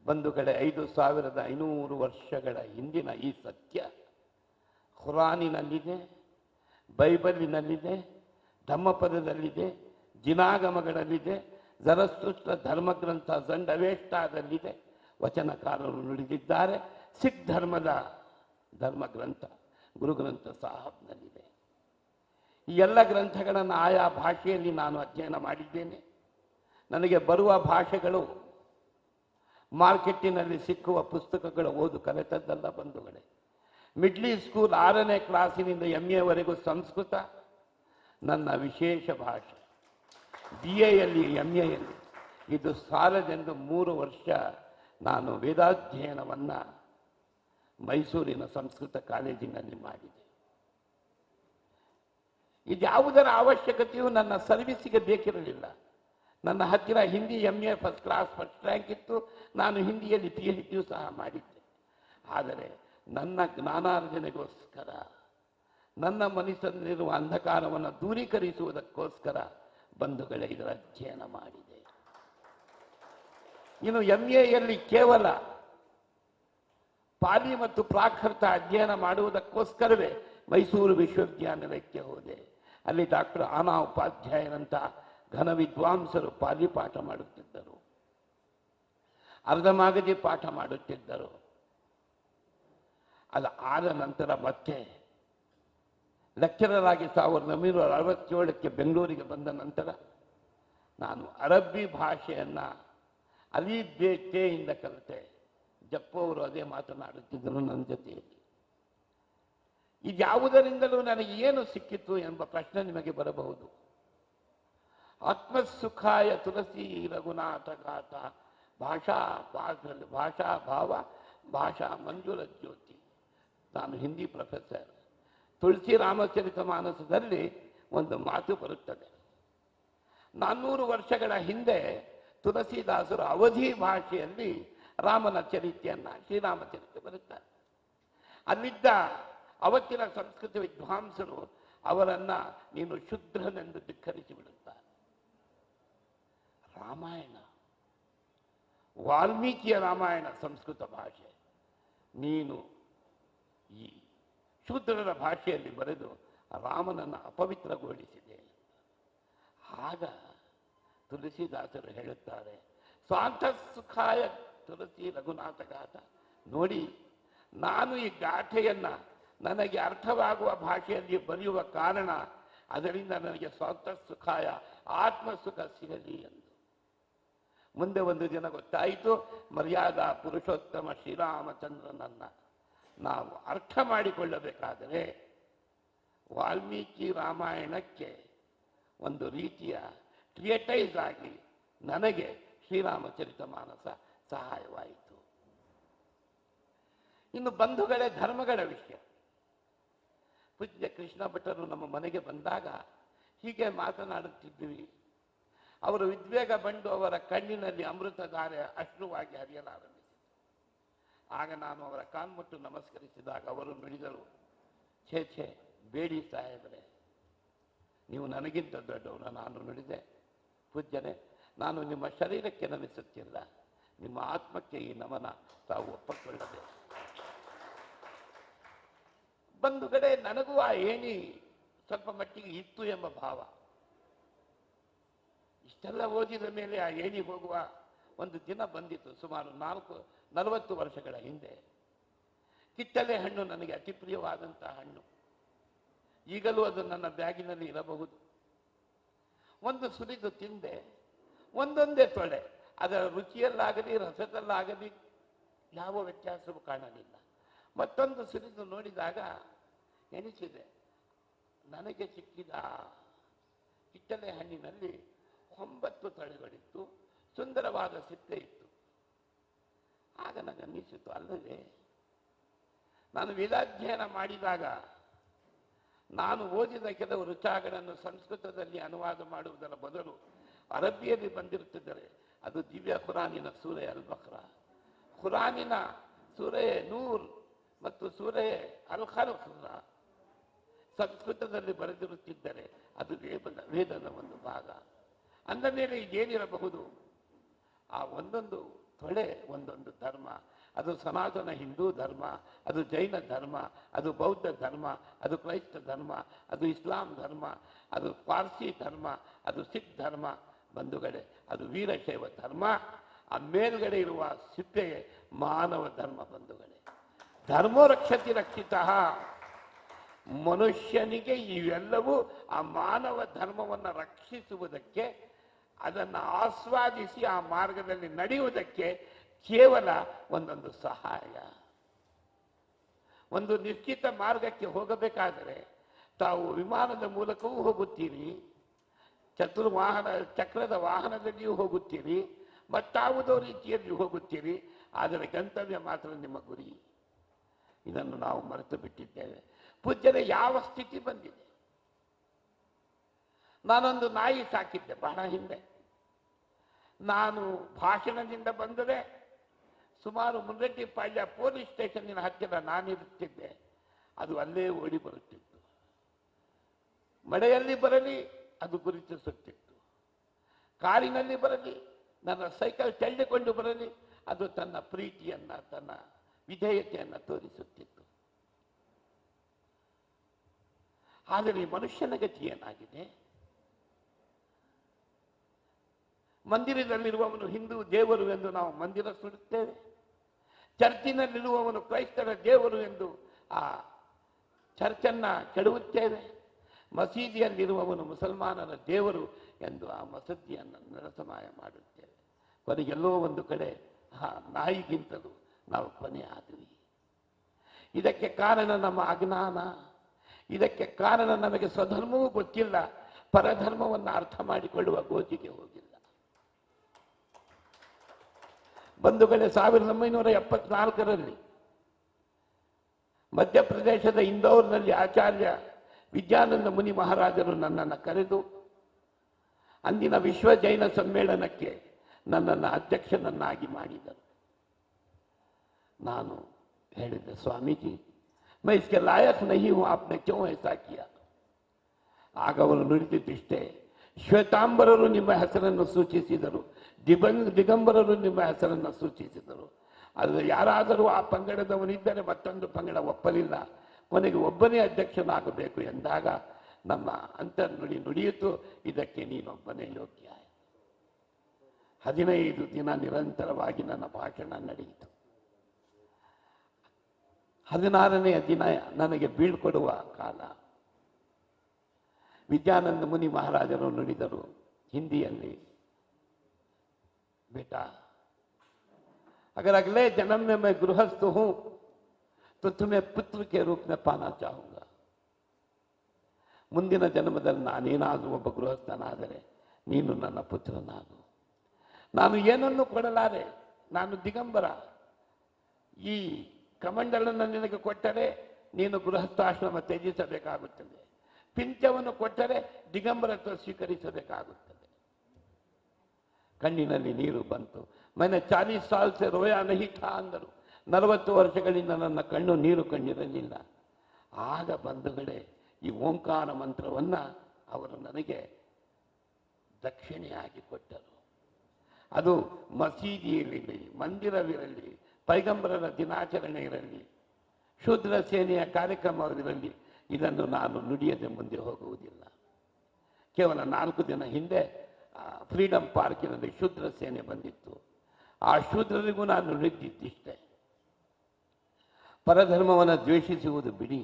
ಬಂಧುಗಳೇ, 5500 ವರ್ಷಗಳ ಹಿಂದಿನ ಈ ಸತ್ಯ ಖುರಾನಿನಲ್ಲಿದೆ, ಬೈಬಲಿನಲ್ಲಿದೆ, ಧಮ್ಮಪದದಲ್ಲಿದೆ, ಜಿನಾಗಮಗಳಲ್ಲಿದೆ, ಜರಸ್ತುಷ್ಟ್ರ ಧರ್ಮಗ್ರಂಥ ಝಂಡವೇಷ್ಟಾದಲ್ಲಿದೆ, ವಚನಕಾರರು ನುಡಿದಿದ್ದಾರೆ. ಸಿಖ್ ಧರ್ಮದ ಧರ್ಮಗ್ರಂಥ ಗುರುಗ್ರಂಥ ಸಾಹಬ್ನಲ್ಲಿದೆ. ಈ ಎಲ್ಲ ಗ್ರಂಥಗಳನ್ನು ಆಯಾ ಭಾಷೆಯಲ್ಲಿ ನಾನು ಅಧ್ಯಯನ ಮಾಡಿದ್ದೇನೆ. ನನಗೆ ಬರುವ ಭಾಷೆಗಳು ಮಾರ್ಕೆಟ್ಟಿನಲ್ಲಿ ಸಿಕ್ಕುವ ಪುಸ್ತಕಗಳ ಓದು ಕಲಿತದ್ದಲ್ಲ ಬಂಧುಗಳೇ. ಮಿಡ್ಲಿ ಸ್ಕೂಲ್ 6ನೇ ಕ್ಲಾಸಿನಿಂದ MA ವರೆಗೂ ಸಂಸ್ಕೃತ ನನ್ನ ವಿಶೇಷ ಭಾಷೆ. BA ಯಲ್ಲಿ MA ಯಲ್ಲಿ ಇದು ಸಾಲದೆಂದು 3 ವರ್ಷ ನಾನು ವೇದಾಧ್ಯಯನವನ್ನು ಮೈಸೂರಿನ ಸಂಸ್ಕೃತ ಕಾಲೇಜಿನಲ್ಲಿ ಮಾಡಿದೆ. ಇದ್ಯಾವುದರ ಅವಶ್ಯಕತೆಯೂ ನನ್ನ ಸರ್ವಿಸಿಗೆ ಬೇಕಿರಲಿಲ್ಲ. ನನ್ನ ಹತ್ತಿರ Hindi MA first class first rank ಇತ್ತು. ನಾನು ಹಿಂದಿಯಲ್ಲಿ PhD ಸಹ ಮಾಡಿದ್ದೆ. ಆದರೆ ನನ್ನ ಜ್ಞಾನಾರ್ಜನೆಗೋಸ್ಕರ, ನನ್ನ ಮನಸ್ಸಿನಲ್ಲಿರುವ ಅಂಧಕಾರವನ್ನು ದೂರೀಕರಿಸುವುದಕ್ಕೋಸ್ಕರ ಬಂಧುಗಳೇ ಇದರ ಅಧ್ಯಯನ ಮಾಡಿದೆ. ಇನ್ನು MA ಯಲ್ಲಿ ಕೇವಲ ಪಾಲಿ ಮತ್ತು ಪ್ರಾಕೃತ ಅಧ್ಯಯನ ಮಾಡುವುದಕ್ಕೋಸ್ಕರವೇ ಮೈಸೂರು ವಿಶ್ವವಿದ್ಯಾನಿಲಯಕ್ಕೆ ಹೋದೆ. ಅಲ್ಲಿ ಡಾಕ್ಟರ್ ಆನಾ ಉಪಾಧ್ಯಾಯರಂಥ ಘನ ವಿದ್ವಾಂಸರು ಪಾಲಿ ಪಾಠ ಮಾಡುತ್ತಿದ್ದರು, ಅರ್ಧಮಾಗದಿ ಪಾಠ ಮಾಡುತ್ತಿದ್ದರು. ಅದು ಆದ ನಂತರ ಮತ್ತೆ ಲೆಕ್ಚರರ್ ಆಗಿ 1967ಕ್ಕೆ ಬೆಂಗಳೂರಿಗೆ ಬಂದ ನಂತರ ನಾನು ಅರಬ್ಬಿ ಭಾಷೆಯನ್ನು ಅಲಿ ಬೇಟೆಯಿಂದ ಕಲಿತೆ. ಜಪ್ಪು ಅವರು ಅದೇ ಮಾತನಾಡುತ್ತಿದ್ದರು ನನ್ನ ಜೊತೆಯಲ್ಲಿ. ಇದ್ಯಾವುದರಿಂದಲೂ ನನಗೆ ಏನು ಸಿಕ್ಕಿತು ಎಂಬ ಪ್ರಶ್ನೆ ನಿಮಗೆ ಬರಬಹುದು. ಆತ್ಮಸುಖಾಯ ತುಳಸಿ ರಘುನಾಥ ಗಾಥ ಭಾಷಾ ಭಾವ ಭಾಷಾ ಮಂಜುಳ ಜ್ಯೋತಿ. ನಾನು ಹಿಂದಿ ಪ್ರೊಫೆಸರ್. ತುಳಸಿ ರಾಮಚರಿತ ಮಾನಸದಲ್ಲಿ ಒಂದು ಮಾತು ಬರುತ್ತದೆ. 400 ವರ್ಷಗಳ ಹಿಂದೆ ತುಳಸಿದಾಸರು ಅವಧಿ ಭಾಷೆಯಲ್ಲಿ ರಾಮನ ಚರಿತೆಯನ್ನು, ಶ್ರೀರಾಮಚರಿತೆ ಬರುತ್ತಾರೆ. ಅಲ್ಲಿದ್ದ ಅವತ್ತಿನ ಸಂಸ್ಕೃತ ವಿದ್ವಾಂಸರು ಅವರನ್ನು ನೀನು ಶುದ್ರನೆಂದು ಧಿಕ್ಕರಿಸಿ ಬಿಡುತ್ತಾರೆ. ರಾಮಾಯಣ, ವಾಲ್ಮೀಕಿಯ ರಾಮಾಯಣ ಸಂಸ್ಕೃತ ಭಾಷೆ, ನೀನು ಈ ಶೂದ್ರರ ಭಾಷೆಯಲ್ಲಿ ಬರೆದು ರಾಮನನ್ನು ಅಪವಿತ್ರಗೊಳಿಸಿದೆ. ಆಗ ತುಳಸಿದಾಸರು ಹೇಳುತ್ತಾರೆ, ಸ್ವಾಂತ ಸುಖಾಯ ತುಳಸಿ ರಘುನಾಥ ಗಾಥ. ನೋಡಿ, ನಾನು ಈ ಗಾಥೆಯನ್ನು ನನಗೆ ಅರ್ಥವಾಗುವ ಭಾಷೆಯಲ್ಲಿ ಬರೆಯುವ ಕಾರಣ ಅದರಿಂದ ನನಗೆ ಸ್ವಾಂತ ಸುಖಾಯ ಆತ್ಮಸುಖ ಸಿಗಲಿ ಎಂದು. ಮುಂದೆ ಒಂದು ದಿನ ಗೊತ್ತಾಯಿತು, ಮರ್ಯಾದಾ ಪುರುಷೋತ್ತಮ ಶ್ರೀರಾಮಚಂದ್ರನನ್ನು ನಾವು ಅರ್ಥ ಮಾಡಿಕೊಳ್ಳಬೇಕಾದರೆ ವಾಲ್ಮೀಕಿ ರಾಮಾಯಣಕ್ಕೆ ಒಂದು ರೀತಿಯ ಟ್ರಿಯಟೈಸ್ ಆಗಿ ನನಗೆ ಶ್ರೀರಾಮಚರಿತ ಮಾನಸ ಸಹಾಯವಾಯಿತು. ಇನ್ನು ಬಂಧುಗಳೇ, ಧರ್ಮಗಳ ವಿಷಯ. ಪೂಜ್ಯ ಕೃಷ್ಣ ಭಟ್ಟರು ನಮ್ಮ ಮನೆಗೆ ಬಂದಾಗ ಹೀಗೆ ಮಾತನಾಡುತ್ತಿದ್ವಿ. ಅವರು ಉದ್ವೇಗ ಬಂದು ಅವರ ಕಣ್ಣಿನಲ್ಲಿ ಅಮೃತಧಾರೆ ಅಶ್ರುವಾಗಿ ಹರಿಯಲಾರಂಭಿಸಿತು. ಆಗ ನಾನು ಅವರ ಕಾನ್ಮುಟ್ಟು ನಮಸ್ಕರಿಸಿದಾಗ ಅವರು ನುಡಿದರು, ಛೇ ಬೇಡಿ ಸಾಹೇಬರೇ, ನೀವು ನನಗಿಂತ ದೊಡ್ಡವರು. ನಾನು ನುಡಿದೆ, ಪೂಜ್ಯರೇ, ನಾನು ನಿಮ್ಮ ಶರೀರಕ್ಕೆ ನಮಿಸುತ್ತಿಲ್ಲ, ನಿಮ್ಮ ಆತ್ಮಕ್ಕೆ ಈ ನಮನ ತಾವು ಒಪ್ಪಿಕೊಳ್ಳಬೇಕು. ಬಂಧುಗಳೇ, ನನಗೂ ಆ ಏಣಿ ಸ್ವಲ್ಪ ಮಟ್ಟಿಗೆ ಇತ್ತು ಎಂಬ ಭಾವ. ಇಷ್ಟೆಲ್ಲ ಓದಿದ ಮೇಲೆ ಆ ಏಣಿ ಹೋಗುವ ಒಂದು ದಿನ ಬಂದಿತ್ತು, ಸುಮಾರು 40 ವರ್ಷಗಳ ಹಿಂದೆ. ಕಿತ್ತಳೆ ಹಣ್ಣು ನನಗೆ ಅತಿ ಪ್ರಿಯವಾದಂತಹ ಹಣ್ಣು. ಈಗಲೂ ಅದು ನನ್ನ ಬ್ಯಾಗಿನಲ್ಲಿ ಇರಬಹುದು. ಒಂದು ಸುರಿದು ತಿಂದೆ, ಒಂದೊಂದೇ ತೊಳೆ. ಅದರ ರುಚಿಯಲ್ಲಾಗಲಿ ರಸದಲ್ಲಾಗಲಿ ಯಾವ ವ್ಯತ್ಯಾಸವೂ ಕಾಣಲಿಲ್ಲ. ಮತ್ತೊಂದು ಸುರಿದು ನೋಡಿದಾಗ ಎನಿಸಿದೆ, ನನಗೆ ಸಿಕ್ಕಿದ ಕಿತ್ತಳೆ ಹಣ್ಣಿನಲ್ಲಿ 9 ತೊಳೆಗಳಿತ್ತು, ಸುಂದರವಾದ ಸಿಪ್ಪೆ ಇತ್ತು. ಆಗ ನನಗೆ ಅನ್ನಿಸಿತು, ಅಲ್ಲದೆ ನಾನು ವೇದಾಧ್ಯಯನ ಮಾಡಿದಾಗ ನಾನು ಓದಿದ ಕೆಲವು ಋಚಾಗಳನ್ನು ಸಂಸ್ಕೃತದಲ್ಲಿ ಅನುವಾದ ಮಾಡುವುದರ ಬದಲು ಅರಬ್ಬಿಯಲ್ಲಿ ಬಂದಿರುತ್ತಿದ್ದರೆ ಅದು ದಿವ್ಯ ಖುರಾನಿನ ಸೂರೆ ಅಲ್ ಬಕ್ರಾ, ಖುರಾನಿನ ಸೂರೆ ನೂರ್ ಮತ್ತು ಸೂರೆ ಅಲ್ ಖಲ್ಕ್ ಸಂಸ್ಕೃತದಲ್ಲಿ ಬರೆದಿರುತ್ತಿದ್ದರೆ ಅದು ವೇದದ ಒಂದು ಭಾಗ. ಅಂದ ಮೇಲೆ ಇದೇನಿರಬಹುದು? ಆ ಒಂದೊಂದು ತೊಳೆ ಒಂದೊಂದು ಧರ್ಮ. ಅದು ಸನಾತನ ಹಿಂದೂ ಧರ್ಮ, ಅದು ಜೈನ ಧರ್ಮ, ಅದು ಬೌದ್ಧ ಧರ್ಮ, ಅದು ಕ್ರೈಸ್ತ ಧರ್ಮ, ಅದು ಇಸ್ಲಾಂ ಧರ್ಮ, ಅದು ಪಾರ್ಸಿ ಧರ್ಮ, ಅದು ಸಿಖ್ ಧರ್ಮ. ಬಂಧುಗಳೇ, ಅದು ವೀರಶೈವ ಧರ್ಮ. ಆ ಮೇಲ್ಗಡೆ ಇರುವ ಸಿಪ್ಪೆಯೇ ಮಾನವ ಧರ್ಮ. ಬಂಧುಗಳೇ, ಧರ್ಮೋ ರಕ್ಷತಿ ರಕ್ಷಿತಃ. ಮನುಷ್ಯನಿಗೆ ಇವೆಲ್ಲವೂ ಆ ಮಾನವ ಧರ್ಮವನ್ನು ರಕ್ಷಿಸುವುದಕ್ಕೆ, ಅದನ್ನು ಆಸ್ವಾದಿಸಿ ಆ ಮಾರ್ಗದಲ್ಲಿ ನಡೆಯುವುದಕ್ಕೆ ಕೇವಲ ಒಂದೊಂದು ಸಹಾಯ. ಒಂದು ನಿಶ್ಚಿತ ಮಾರ್ಗಕ್ಕೆ ಹೋಗಬೇಕಾದರೆ ತಾವು ವಿಮಾನದ ಮೂಲಕವೂ ಹೋಗುತ್ತೀರಿ, ಚಕ್ರದ ವಾಹನದಲ್ಲಿಯೂ ಹೋಗುತ್ತೀರಿ, ಮತ್ತಾವುದೋ ರೀತಿಯಲ್ಲಿ ಹೋಗುತ್ತೀರಿ, ಆದರೆ ಗಂತವ್ಯ ಮಾತ್ರ ನಿಮ್ಮ ಗುರಿ. ಇದನ್ನು ನಾವು ಮರೆತು ಬಿಟ್ಟಿದ್ದೇವೆ. ಪೂಜ್ಯರ ಯಾವ ಸ್ಥಿತಿ ಬಂದಿದೆ? ನಾನೊಂದು ನಾಯಿ ಸಾಕಿದ್ದೆ ಬಹಳ ಹಿಂದೆ. ನಾನು ಭಾಷಣದಿಂದ ಬಂದರೆ ಸುಮಾರು ಮುನ್ರೆಡ್ಡಿಪಾಳ್ಯ ಪೊಲೀಸ್ ಸ್ಟೇಷನ್ನಿನ ಹತ್ತಿರ ನಾನಿರುತ್ತಿದ್ದೆ. ಅದು ಅಲ್ಲೇ ಓಡಿ ಬರುತ್ತಿತ್ತು. ಮಳೆಯಲ್ಲಿ ಬರಲಿ ಅದು ಗುರುತಿಸುತ್ತಿತ್ತು, ಕಾರಿನಲ್ಲಿ ಬರಲಿ, ನನ್ನ ಸೈಕಲ್ ಚೆಲ್ಲಿಕೊಂಡು ಬರಲಿ, ಅದು ತನ್ನ ಪ್ರೀತಿಯನ್ನ, ತನ್ನ ವಿಧೇಯತೆಯನ್ನು ತೋರಿಸುತ್ತಿತ್ತು. ಆದರೆ ಮನುಷ್ಯನ ಗತಿ ಏನಾಗಿದೆ? ಮಂದಿರದಲ್ಲಿರುವವನು ಹಿಂದೂ ದೇವರು ಎಂದು ನಾವು ಮಂದಿರ ಸುಡುತ್ತೇವೆ, ಚರ್ಚಿನಲ್ಲಿರುವವನು ಕ್ರೈಸ್ತರ ದೇವರು ಎಂದು ಆ ಚರ್ಚನ್ನು ಕೆಡವುತ್ತೇವೆ, ಮಸೀದಿಯಲ್ಲಿರುವವನು ಮುಸಲ್ಮಾನರ ದೇವರು ಎಂದು ಆ ಮಸೀದಿಯನ್ನು ನೆಲಸಮಾಯ ಮಾಡುತ್ತೇವೆ. ಕೊನೆಗೆಲ್ಲೋ ಒಂದು ಕಡೆ ಆ ನಾಯಿಗಿಂತಲೂ ನಾವು ಕೊನೆ ಆದ್ವಿ. ಇದಕ್ಕೆ ಕಾರಣ ನಮ್ಮ ಅಜ್ಞಾನ. ಇದಕ್ಕೆ ಕಾರಣ ನಮಗೆ ಸ್ವಧರ್ಮವೂ ಗೊತ್ತಿಲ್ಲ, ಪರಧರ್ಮವನ್ನು ಅರ್ಥ ಮಾಡಿಕೊಳ್ಳುವ ಗೋಜಿಗೆ ಹೋಗಿಲ್ಲ. ಬಂಧುಗಳೇ, 1974ರಲ್ಲಿ ಮಧ್ಯಪ್ರದೇಶದ ಇಂದೋರ್ನಲ್ಲಿ ಆಚಾರ್ಯ ವಿದ್ಯಾನಂದ ಮುನಿ ಮಹಾರಾಜರು ನನ್ನನ್ನು ಕರೆದು ಅಂದಿನ ವಿಶ್ವ ಜೈನ ಸಮ್ಮೇಳನಕ್ಕೆ ನನ್ನನ್ನು ಅಧ್ಯಕ್ಷನನ್ನಾಗಿ ಮಾಡಿದರು. ನಾನು ಹೇಳಿದೆ, ಸ್ವಾಮೀಜಿ मैं इसके लायक नहीं हूं, आपने क्यों ऐसा किया? ಆಗ ಅವರು ನುಡಿದಿದ್ದಿಷ್ಟೇ, ಶ್ವೇತಾಂಬರರು ನಿಮ್ಮ ಹೆಸರನ್ನು ಸೂಚಿಸಿದರು, ದಿಗಂಬರರು ನಿಮ್ಮ ಹೆಸರನ್ನು ಸೂಚಿಸಿದರು. ಆದರೆ ಯಾರಾದರೂ ಆ ಪಂಗಡದವನಿದ್ದರೆ ಮತ್ತೊಂದು ಪಂಗಡ ಒಪ್ಪಲಿಲ್ಲ. ಕೊನೆಗೆ ಒಬ್ಬನೇ ಅಧ್ಯಕ್ಷನಾಗಬೇಕು ಎಂದಾಗ ನಮ್ಮ ಅಂತರ್ನುಡಿ ನುಡಿಯಿತು, ಇದಕ್ಕೆ ನೀನೊಬ್ಬನೇ ಯೋಗ್ಯ. 15 ದಿನ ನಿರಂತರವಾಗಿ ನನ್ನ ಭಾಷಣ ನಡೆಯಿತು. 16ನೆಯ ದಿನ ನನಗೆ ಬೀಳ್ಕೊಡುವ ಕಾಲ. ವಿದ್ಯಾನಂದ ಮುನಿ ಮಹಾರಾಜರು ನುಡಿದರು ಹಿಂದಿಯಲ್ಲಿ, बेटा अगर अगले जन्म में मैं गृहस्थ हूं तो तुम्हें पुत्र के रूप में पाना चाहूंगा. ಮುಂದಿನ ಜನ್ಮದಲ್ಲಿ ನಾನೇನಾದರೂ ಒಬ್ಬ ಗೃಹಸ್ಥನಾದರೆ ನೀನು ನನ್ನ ಪುತ್ರನಾಗು. ನಾನು ಏನನ್ನು ಕೊಡಲಾರೆ, ನಾನು ದಿಗಂಬರ. ಈ ಕಮಂಡಲನ್ನು ನಿನಗೆ ಕೊಟ್ಟರೆ ನೀನು ಗೃಹಸ್ಥಾಶ್ರಮ ತ್ಯಜಿಸಬೇಕಾಗುತ್ತದೆ, ಪಿಂಚವನ್ನು ಕೊಟ್ಟರೆ ದಿಗಂಬರತ್ವ ಸ್ವೀಕರಿಸಬೇಕಾಗುತ್ತದೆ. ಕಣ್ಣಿನಲ್ಲಿ ನೀರು ಬಂತು. ಮನೆ 40 ಸಾಲ್ ಸೆ ರೋಯಾ ನಹಿ ಥಾ ಅಂದರು. 40 ವರ್ಷಗಳಿಂದ ನನ್ನ ಕಣ್ಣು ನೀರು ಕಂಡಿರಲಿಲ್ಲ. ಆಗ ಬಂಧುಗಳೇ, ಈ ಓಂಕಾರ ಮಂತ್ರವನ್ನು ಅವರು ನನಗೆ ದಕ್ಷಿಣೆಯಾಗಿ ಕೊಟ್ಟರು. ಅದು ಮಸೀದಿಯಲ್ಲಿರಲಿ, ಮಂದಿರವಿರಲಿ, ಪೈಗಂಬರರ ದಿನಾಚರಣೆ ಇರಲಿ, ಶೂದ್ರ ಸೇನೆಯ ಕಾರ್ಯಕ್ರಮವಿರಲಿ, ಇದನ್ನು ನಾನು ನುಡಿಯದೆ ಮುಂದೆ ಹೋಗುವುದಿಲ್ಲ. ಕೇವಲ 4 ದಿನ ಹಿಂದೆ ಫ್ರೀಡಮ್ ಪಾರ್ಕಿನಲ್ಲಿ ಶೂದ್ರ ಸೇನೆ ಬಂದಿತ್ತು. ಆ ಶೂದ್ರರಿಗೂ ನಾನು ನುಡಿದಿದ್ದಿಷ್ಟೇ, ಪರಧರ್ಮವನ್ನು ದ್ವೇಷಿಸುವುದು ಬಿಡಿ,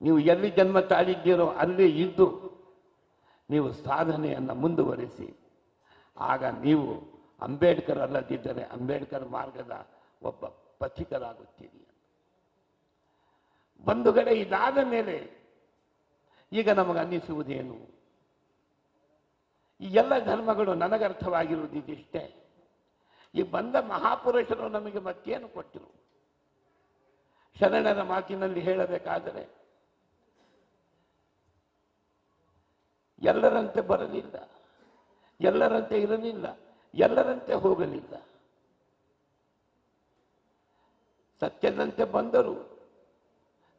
ನೀವು ಎಲ್ಲಿ ಜನ್ಮ ತಾಳಿದ್ದೀರೋ ಅಲ್ಲೇ ಇದ್ದು ನೀವು ಸಾಧನೆಯನ್ನು ಮುಂದುವರಿಸಿ, ಆಗ ನೀವು ಅಂಬೇಡ್ಕರ್ ಅಲ್ಲದಿದ್ದರೆ ಅಂಬೇಡ್ಕರ್ ಮಾರ್ಗದ ಒಬ್ಬ ಪಥಿಕರಾಗುತ್ತೀರಿ. ಬಂಧುಗಳೇ, ಇದಾದ ಮೇಲೆ ಈಗ ನಮಗನ್ನಿಸುವುದೇನು? ಈ ಎಲ್ಲ ಧರ್ಮಗಳು ನನಗರ್ಥವಾಗಿರುವುದಿಷ್ಟೇ. ಈ ಬಂದ ಮಹಾಪುರುಷರು ನಮಗೆ ಮತ್ತೇನು ಕೊಟ್ಟರು? ಶರಣರ ಮಾತಿನಲ್ಲಿ ಹೇಳಬೇಕಾದರೆ ಎಲ್ಲರಂತೆ ಬರಲಿಲ್ಲ, ಎಲ್ಲರಂತೆ ಇರಲಿಲ್ಲ, ಎಲ್ಲರಂತೆ ಹೋಗಲಿಲ್ಲ. ಸತ್ಯದಂತೆ ಬಂದರು,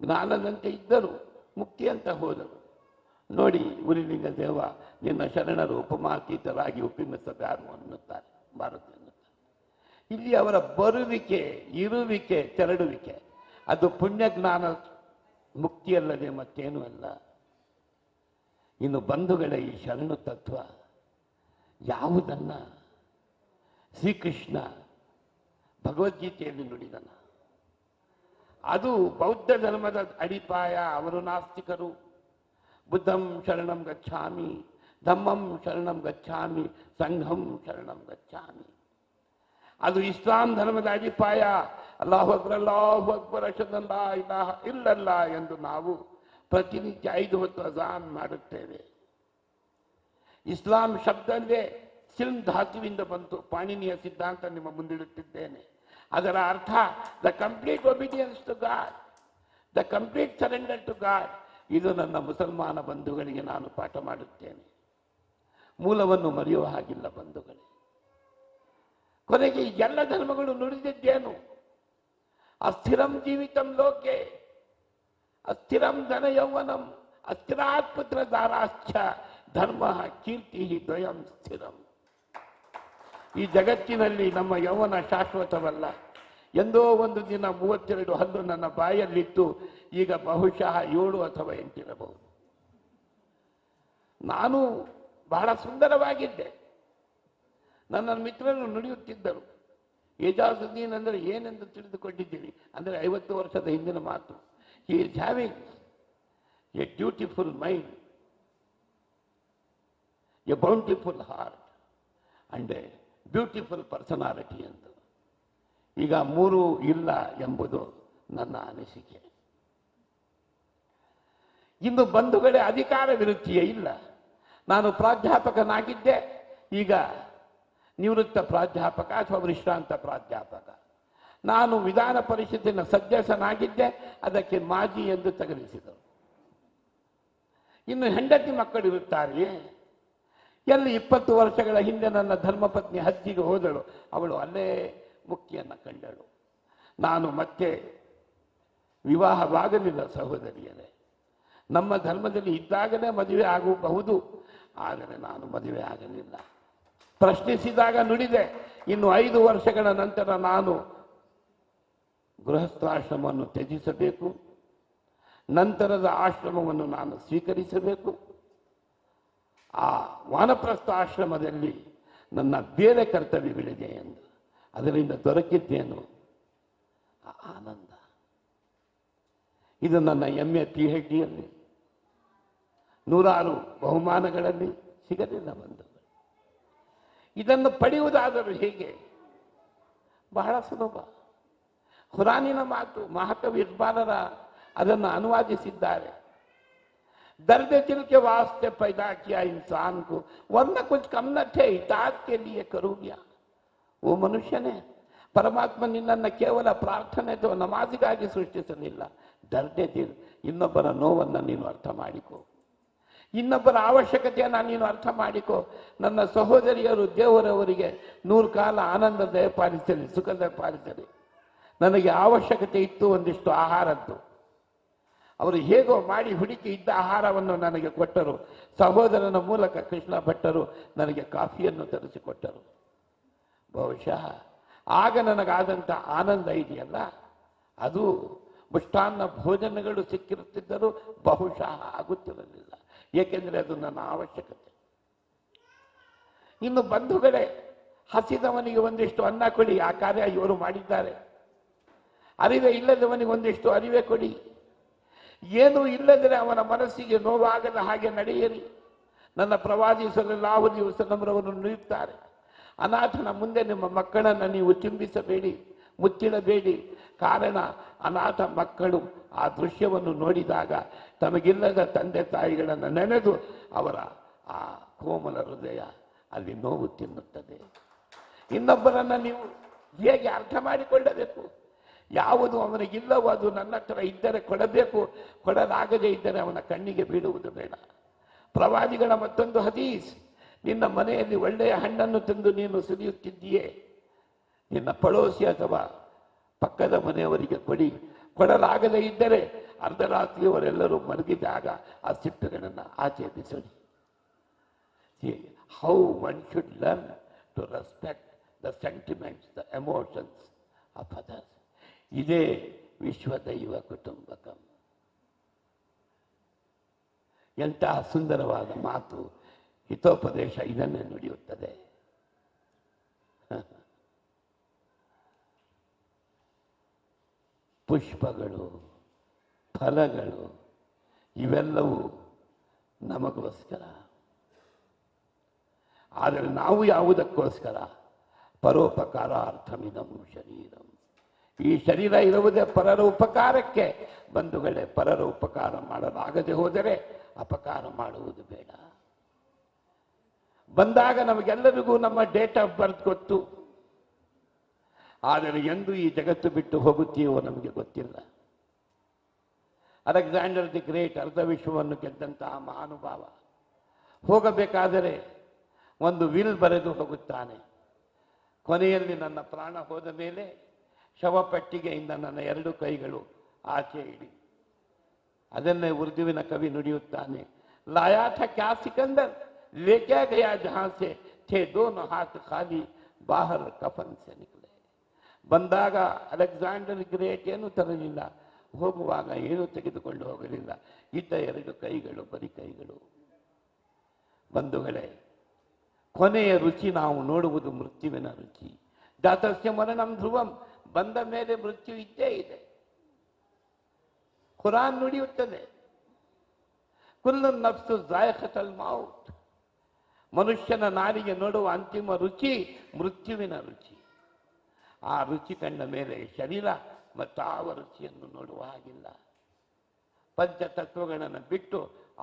ಜ್ಞಾನದಂತೆ ಇದ್ದರು, ಮುಕ್ತಿ ಅಂತ ಹೋದರು. ನೋಡಿ, ಉರಿಲಿಂಗ ದೇವ ನಿನ್ನ ಶರಣರು ಉಪಮಾತೀತರಾಗಿ ಉಪಿಮಿಸಬ್ಯಾರು ಅನ್ನುತ್ತಾರೆ, ಭಾರತ ಎನ್ನುತ್ತಾರೆ. ಇಲ್ಲಿ ಅವರ ಬರುವಿಕೆ, ಇರುವಿಕೆ, ತೆರಳುವಿಕೆ ಅದು ಪುಣ್ಯಜ್ಞಾನ ಮುಕ್ತಿಯಲ್ಲದೆ ಮತ್ತೇನೂ ಅಲ್ಲ. ಇನ್ನು ಬಂಧುಗಳೇ, ಈ ಶರಣು ತತ್ವ ಯಾವುದನ್ನ ಶ್ರೀಕೃಷ್ಣ ಭಗವದ್ಗೀತೆಯಲ್ಲಿ ನುಡಿದನ, ಅದು ಬೌದ್ಧ ಧರ್ಮದ ಅಡಿಪಾಯ. ಅವರು ನಾಸ್ತಿಕರು. ಬುದ್ಧಂ ಶರಣಂ ಗಚ್ಛಾಮಿ, ಧಮ್ಮಂ ಶರಣಂ ಗಚ್ಛಾಮಿ, ಸಂಘಂ ಶರಣಂ ಗಚ್ಛಾಮಿ. ಅದು ಇಸ್ಲಾಂ ಧರ್ಮದ ಅಡಿಪಾಯ. ಅಲ್ಲಾಹು ಅಕ್ಬರ್ ಅಶ್ಹದು ಅನ್ ಲಾ ಇಲಾಹ ಇಲ್ಲಲ್ಲಾ ಎಂದು ನಾವು ಪ್ರತಿನಿತ್ಯ 5 ಹೊತ್ತು ಅಜಾನ್ ಮಾಡುತ್ತೇವೆ. ಇಸ್ಲಾಂ ಶಬ್ದವೇ ಸಿಲ್ಮ್ ಧಾತುವಿಂದ ಬಂತು. ಪಾಣಿನಿಯ ಸಿದ್ಧಾಂತ ನಿಮ್ಮ ಮುಂದಿಡುತ್ತಿದ್ದೇನೆ. ಅದರ ಅರ್ಥ the complete obedience to God, the complete surrender to God. ಇದು ನನ್ನ ಮುಸಲ್ಮಾನ ಬಂಧುಗಳಿಗೆ ನಾನು ಪಾಠ ಮಾಡುತ್ತೇನೆ. ಮೂಲವನ್ನು ಮರೆಯುವ ಹಾಗಿಲ್ಲ ಬಂಧುಗಳೇ. ಕೊನೆಗೆ ಎಲ್ಲ ಧರ್ಮಗಳು ನುಡಿದಿದ್ದೇನು? ಅಸ್ಥಿರಂ ಜೀವಿತಂ ಲೋಕೆ, ಅಸ್ಥಿರಂ ಧನ ಯೌವನಂ, ಅಸ್ಥಿರಾತ್ ಪುತ್ರ ದಾರಾಶ್ಚ, ಧರ್ಮ ಕೀರ್ತಿ ದ್ವಯಂ ಸ್ಥಿರಂ. ಈ ಜಗತ್ತಿನಲ್ಲಿ ನಮ್ಮ ಯೌವನ ಶಾಶ್ವತವಲ್ಲ. ಎಂದೋ ಒಂದು ದಿನ 32 ಹಲ್ಲು ನನ್ನ ಬಾಯಲ್ಲಿತ್ತು, ಈಗ ಬಹುಶಃ 7 ಅಥವಾ 8 ಇರಬಹುದು. ನಾನು ಬಹಳ ಸುಂದರವಾಗಿದ್ದೆ. ನನ್ನ ಮಿತ್ರರು ನುಡಿಯುತ್ತಿದ್ದರು, ಏಜಾಜುದ್ದೀನ್ ಅಂದರೆ ಏನೆಂದು ತಿಳಿದುಕೊಂಡಿದ್ದೀರಿ ಅಂದರೆ 50 ವರ್ಷದ ಹಿಂದಿನ ಮಾತು. He is having a beautiful mind, a bountiful heart and a beautiful personality ಎಂದು. ಈಗ 3 ಇಲ್ಲ ಎಂಬುದು ನನ್ನ ಅನಿಸಿಕೆ. ಇನ್ನು ಬಂಧುಗಳೇ, ಅಧಿಕಾರ ವಿರುದ್ಧಿಯೇ ಇಲ್ಲ. ನಾನು ಪ್ರಾಧ್ಯಾಪಕನಾಗಿದ್ದೆ, ಈಗ ನಿವೃತ್ತ ಪ್ರಾಧ್ಯಾಪಕ ಅಥವಾ ವಿಶ್ರಾಂತ ಪ್ರಾಧ್ಯಾಪಕ. ನಾನು ವಿಧಾನ ಪರಿಷತ್ತಿನ ಸದಸ್ಯನಾಗಿದ್ದೆ, ಅದಕ್ಕೆ ಮಾಜಿ ಎಂದು ತಗಲಿಸಿದರು. ಇನ್ನು ಹೆಂಡತಿ ಮಕ್ಕಳಿರುತ್ತಾರೆಯೇ? ಎಲ್ಲಿ 20 ವರ್ಷಗಳ ಹಿಂದೆ ನನ್ನ ಧರ್ಮಪತ್ನಿ ಹಜ್ಜಿಗೆ ಹೋದಳು, ಅವಳು ಅಲ್ಲೇ ಮುಕ್ತಿಯನ್ನು ಕಂಡಳು. ನಾನು ಮತ್ತೆ ವಿವಾಹವಾಗಲಿಲ್ಲ ಸಹೋದರಿಯರೇ. ನಮ್ಮ ಧರ್ಮದಲ್ಲಿ ಇದ್ದಾಗಲೇ ಮದುವೆ ಆಗಬಹುದು, ಆದರೆ ನಾನು ಮದುವೆ ಆಗಲಿಲ್ಲ. ಪ್ರಶ್ನಿಸಿದಾಗ ನುಡಿದೆ, ಇನ್ನು 5 ವರ್ಷಗಳ ನಂತರ ನಾನು ಗೃಹಸ್ಥಾಶ್ರಮವನ್ನು ತ್ಯಜಿಸಬೇಕು, ನಂತರದ ಆಶ್ರಮವನ್ನು ನಾನು ಸ್ವೀಕರಿಸಬೇಕು. ಆ ವಾನಪ್ರಸ್ಥ ಆಶ್ರಮದಲ್ಲಿ ನನ್ನ ಬೇರೆ ಕರ್ತವ್ಯಗಳಿದೆ ಎಂದು. ಅದರಿಂದ ದೊರಕಿದ್ದೇನು ಆನಂದ. ಇದು ನನ್ನ MA PhDಯಲ್ಲಿ 100 ಬಹುಮಾನಗಳಲ್ಲಿ ಸಿಗಲಿಲ್ಲ ಬಂಧುಗಳು. ಇದನ್ನು ಪಡೆಯುವುದಾದರೂ ಹೇಗೆ? ಬಹಳ ಸುಲಭ. ಖುರಾನಿನ ಮಾತು, ಮಹಾಕವಿ ಇಕ್ಬಾಲರ ಅದನ್ನು ಅನುವಾದಿಸಿದ್ದಾರೆ. दर्द दिल के वास्ते पैदा किया इंसान को, वरना कुछ कम न थे, इताअत के लिए करूँ क्या. ಓ ಮನುಷ್ಯನೇ, ಪರಮಾತ್ಮ ನಿನ್ನನ್ನು ಕೇವಲ ಪ್ರಾರ್ಥನೆ ಅಥವಾ ನಮಾಜಿಗಾಗಿ ಸೃಷ್ಟಿಸಲಿಲ್ಲ. ದರ್ದೆ ದಿಲ್, ಇನ್ನೊಬ್ಬರ ನೋವನ್ನು ನೀನು ಅರ್ಥ ಮಾಡಿಕೋ, ಇನ್ನೊಬ್ಬರ ಅವಶ್ಯಕತೆಯನ್ನು ನೀನು ಅರ್ಥ ಮಾಡಿಕೋ. ನನ್ನ ಸಹೋದರಿಯರು ದೇವರವರಿಗೆ 100 ಕಾಲ ಆನಂದ ದಯಪಾಲಿಸಲಿ, ಸುಖ ದಯಪಾಲಿಸಲಿ. ನನಗೆ ಅವಶ್ಯಕತೆ ಇತ್ತು ಒಂದಿಷ್ಟು ಆಹಾರದ್ದು. ಅವರು ಹೇಗೋ ಮಾಡಿ ಹುಡುಕಿ ಇದ್ದ ಆಹಾರವನ್ನು ನನಗೆ ಕೊಟ್ಟರು. ಸಹೋದರನ ಮೂಲಕ ಕೃಷ್ಣ ಭಟ್ಟರು ನನಗೆ ಕಾಫಿಯನ್ನು ತರಿಸಿಕೊಟ್ಟರು. ಬಹುಶಃ ಆಗ ನನಗಾದಂಥ ಆನಂದ ಇದೆಯಲ್ಲ, ಅದು ಮೃಷ್ಟಾನ್ನ ಭೋಜನಗಳು ಸಿಕ್ಕಿರುತ್ತಿದ್ದರೂ ಬಹುಶಃ ಆಗುತ್ತಿರಲಿಲ್ಲ, ಏಕೆಂದರೆ ಅದು ನನ್ನ ಅವಶ್ಯಕತೆ. ಇನ್ನು ಬಂಧುಗಳೇ, ಹಸಿದವನಿಗೆ ಒಂದಿಷ್ಟು ಅನ್ನ ಕೊಡಿ, ಆ ಕಾರ್ಯ ಇವರು ಮಾಡಿದ್ದಾರೆ. ಅರಿವೆ ಇಲ್ಲದವನಿಗೆ ಒಂದಿಷ್ಟು ಅರಿವೆ ಕೊಡಿ. ಏನೂ ಇಲ್ಲದರೆ ಅವನ ಮನಸ್ಸಿಗೆ ನೋವಾಗದ ಹಾಗೆ ನಡೆಯಿರಿ. ನನ್ನ ಪ್ರವಾದಿ ಸಲ್ಲಲ್ಲಾಹು ಅಲೈಹಿ ವಸಲ್ಲಂರವರು ನುಡಿಯುತ್ತಾರೆ, ಅನಾಥನ ಮುಂದೆ ನಿಮ್ಮ ಮಕ್ಕಳನ್ನು ನೀವು ಚುಂಬಿಸಬೇಡಿ, ಮುಚ್ಚಿಡಬೇಡಿ. ಕಾರಣ, ಅನಾಥ ಮಕ್ಕಳು ಆ ದೃಶ್ಯವನ್ನು ನೋಡಿದಾಗ ತಮಗಿಲ್ಲದ ತಂದೆ ತಾಯಿಗಳನ್ನು ನೆನೆದು ಅವರ ಆ ಕೋಮಲ ಹೃದಯ ಅಲ್ಲಿ ನೋವು ತಿನ್ನುತ್ತದೆ. ಇನ್ನೊಬ್ಬರನ್ನು ನೀವು ಹೇಗೆ ಅರ್ಥ ಮಾಡಿಕೊಳ್ಳಬೇಕು? ಯಾವುದು ಅವನಿಗಿಲ್ಲವೋ ಅದು ನನ್ನ ಹತ್ರ ಇದ್ದರೆ ಕೊಡಬೇಕು, ಕೊಡಲಾಗದೇ ಇದ್ದರೆ ಅವನ ಕಣ್ಣಿಗೆ ಬೀಳುವುದು ಬೇಡ. ಪ್ರವಾದಿಗಳ ಮತ್ತೊಂದು ಹದೀಸ್, ನಿನ್ನ ಮನೆಯಲ್ಲಿ ಒಳ್ಳೆಯ ಹಣ್ಣನ್ನು ತಂದು ನೀನು ಸುರಿಯುತ್ತಿದ್ದೀಯೇ, ನಿನ್ನ ಪಡೋಸಿ ಅಥವಾ ಪಕ್ಕದ ಮನೆಯವರಿಗೆ ಕೊಡಿ. ಕೊಡಲಾಗದೇ ಇದ್ದರೆ ಅರ್ಧರಾತ್ರಿಯವರೆಲ್ಲರೂ ಮಲಗಿದಾಗ ಆ ಸಿಪ್ಪೆಗಳನ್ನು ಆಚೆ ಬಿಸಡಿ. How one should learn to respect the sentiments, the emotions of others. ಇದೇ ವಿಶ್ವದೈವ ಕುಟುಂಬಕಂ. ಎಂತಹ ಸುಂದರವಾದ ಮಾತು, ಹಿತೋಪದೇಶ ಇದನ್ನೇ ನುಡಿಯುತ್ತದೆ. ಪುಷ್ಪಗಳು, ಫಲಗಳು ಇವೆಲ್ಲವೂ ನಮಗೋಸ್ಕರ. ಆದರೆ ನಾವು ಯಾವುದಕ್ಕೋಸ್ಕರ? ಪರೋಪಕಾರಾರ್ಥಮಿದಂ ಶರೀರಂ. ಈ ಶರೀರ ಇರುವುದೇ ಪರರ ಉಪಕಾರಕ್ಕೆ. ಬಂಧುಗಳೇ, ಪರರ ಉಪಕಾರ ಮಾಡಲಾಗದೆ ಹೋದರೆ ಅಪಕಾರ ಮಾಡುವುದು ಬೇಡ. ಬಂದಾಗ ನಮಗೆಲ್ಲರಿಗೂ ನಮ್ಮ ಡೇಟ್ ಆಫ್ ಬರ್ತ್ ಗೊತ್ತು, ಆದರೆ ಎಂದು ಈ ಜಗತ್ತು ಬಿಟ್ಟು ಹೋಗುತ್ತೀಯೋ ನಮಗೆ ಗೊತ್ತಿಲ್ಲ. ಅಲೆಕ್ಸಾಂಡರ್ ದಿ ಗ್ರೇಟ್, ಅರ್ಧ ವಿಶ್ವವನ್ನು ಗೆದ್ದಂತಹ ಮಹಾನುಭಾವ, ಹೋಗಬೇಕಾದರೆ ಒಂದು ವಿಲ್ ಬರೆದು ಹೋಗುತ್ತಾನೆ. ಕೊನೆಯಲ್ಲಿ ನನ್ನ ಪ್ರಾಣ ಹೋದ ಮೇಲೆ ಶವಪೆಟ್ಟಿಗೆಯಿಂದ ನನ್ನ 2 ಕೈಗಳು ಆಚೆ ಇಡಿ. ಅದನ್ನೇ ಉರ್ದುವಿನ ಕವಿ ನುಡಿಯುತ್ತಾನೆ, ಲಾಯಾ ಥಾ ಕ್ಯಾ ಸಿಕಂದರ್ ಲೇಕೆ ಗಯಾ ಜಹಾ ಸೆ ಥೇ ದೋನೋ ಹಾತ್ ಖಾಲಿ ಬಾಹರ್ ಕಫನ್ ಸೆ ನಿಕಲೆ. ಬಂದಾಗ ಅಲೆಕ್ಸಾಂಡರ್ ಗ್ರೇಟ್ ಏನು ತರಲಿಲ್ಲ, ಹೋಗುವಾಗ ಏನೂ ತೆಗೆದುಕೊಂಡು ಹೋಗಲಿಲ್ಲ, ಇದ್ದ 2 ಕೈಗಳು ಬರಿ ಕೈಗಳು. ಬಂಧುಗಳೇ, ಕೊನೆಯ ರುಚಿ ನಾವು ನೋಡುವುದು ಮೃತ್ಯುವಿನ ರುಚಿ. ಜಾತಸ್ಯ ಮರಣಂ ಧ್ರುವಂ, ಬಂದ ಮೇಲೆ ಮೃತ್ಯು ಇದ್ದೇ ಇದೆ. ಕುರಾನ್ ನುಡಿಯುತ್ತದೆ, ಕುಲ್ಲು ನಫ್ಸು ಝಾಯಿಖತುಲ್ ಮೌತ್. ಮನುಷ್ಯನ ನಾಲಿಗೆ ನೋಡುವ ಅಂತಿಮ ರುಚಿ ಮೃತ್ಯುವಿನ ರುಚಿ. ಆ ರುಚಿ ಕಂಡ ಮೇಲೆ ಶರೀರ ಮತ್ತಾವ ರುಚಿಯನ್ನು ನೋಡುವ ಹಾಗಿಲ್ಲ. ಪಂಚತತ್ವಗಳನ್ನು ಬಿಟ್ಟು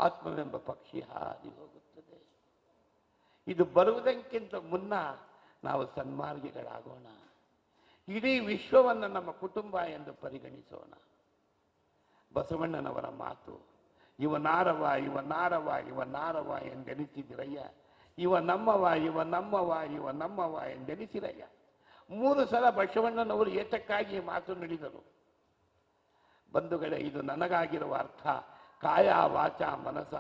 ಆತ್ಮವೆಂಬ ಪಕ್ಷಿ ಹಾರಿ ಹೋಗುತ್ತದೆ. ಇದು ಬರುವುದಕ್ಕಿಂತ ಮುನ್ನ ನಾವು ಸನ್ಮಾರ್ಗಿಗಳಾಗೋಣ. ಇಡೀ ವಿಶ್ವವನ್ನು ನಮ್ಮ ಕುಟುಂಬ ಎಂದು ಪರಿಗಣಿಸೋಣ. ಬಸವಣ್ಣನವರ ಮಾತು, ಇವ ನಾರವ ಇವ ನಾರವ ಇವ ನಾರವ ಎಂದೆನಿಸಿದಿರಯ್ಯ, ಇವ ನಮ್ಮವ ಇವ ನಮ್ಮವ ಇವ ನಮ್ಮವ ಎಂದೆನಿಸಿರಯ್ಯ. 3 ಸಲ ಬಸವಣ್ಣನವರು ಏತಕ್ಕಾಗಿ ಮಾತು ನುಡಿದರು? ಬಂಧುಗಳೇ, ಇದು ನನಗಾಗಿರುವ ಅರ್ಥ. ಕಾಯ ವಾಚ ಮನಸ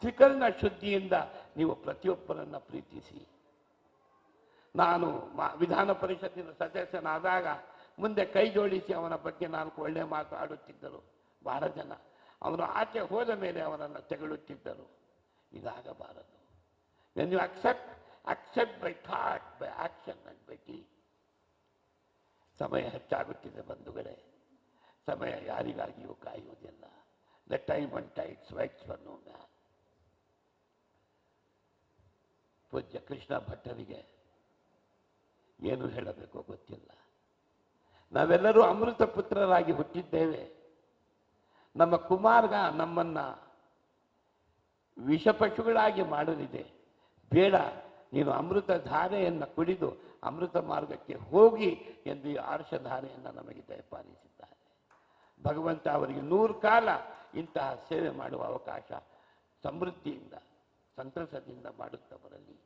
ತ್ರಿಕರಣ ಶುದ್ಧಿಯಿಂದ ನೀವು ಪ್ರತಿಯೊಬ್ಬರನ್ನ ಪ್ರೀತಿಸಿ. ನಾನು ವಿಧಾನ ಪರಿಷತ್ತಿನ ಸದಸ್ಯನಾದಾಗ ಮುಂದೆ ಕೈ ಜೋಡಿಸಿ ಅವನ ಬಗ್ಗೆ 4 ಒಳ್ಳೆ ಮಾತು ಆಡುತ್ತಿದ್ದರು ಬಹಳ ಜನ. ಅವನು ಆಚೆ ಹೋದ ಮೇಲೆ ಅವನನ್ನು ತೆಗಳುತ್ತಿದ್ದರು. ಇದಾಗಬಾರದು. When you accept by thought, by action and by deed. ಸಮಯ ಹೆಚ್ಚಾಗುತ್ತಿದೆ ಬಂಧುಗಳೇ. ಸಮಯ ಯಾರಿಗಾಗಿಯೂ ಕಾಯುವುದಿಲ್ಲ. The time and tides waits for no man. ಪೂಜ್ಯ ಕೃಷ್ಣ ಭಟ್ಟರಿಗೆ ಏನು ಹೇಳಬೇಕೋ ಗೊತ್ತಿಲ್ಲ. ನಾವೆಲ್ಲರೂ ಅಮೃತ ಪುತ್ರರಾಗಿ ಹುಟ್ಟಿದ್ದೇವೆ. ನಮ್ಮ ಕುಮಾರ್ಗ ನಮ್ಮನ್ನ ವಿಷಪಶುಗಳಾಗಿ ಮಾಡಲಿದೆ. ಬೇಡ, ನೀನು ಅಮೃತ ಧಾರೆಯನ್ನು ಕುಡಿದು ಅಮೃತ ಮಾರ್ಗಕ್ಕೆ ಹೋಗಿ ಎಂದು ಈ ಆರ್ಷಧಾರೆಯನ್ನು ನಮಗೆ ದಯಪಾಲಿಸಿದ್ದಾರೆ. ಭಗವಂತ ಅವರಿಗೆ 100 ಕಾಲ ಇಂತಹ ಸೇವೆ ಮಾಡುವ ಅವಕಾಶ ಸಮೃದ್ಧಿಯಿಂದ ಸಂತಸದಿಂದ ಮಾಡುತ್ತಾ ಬರಲಿ.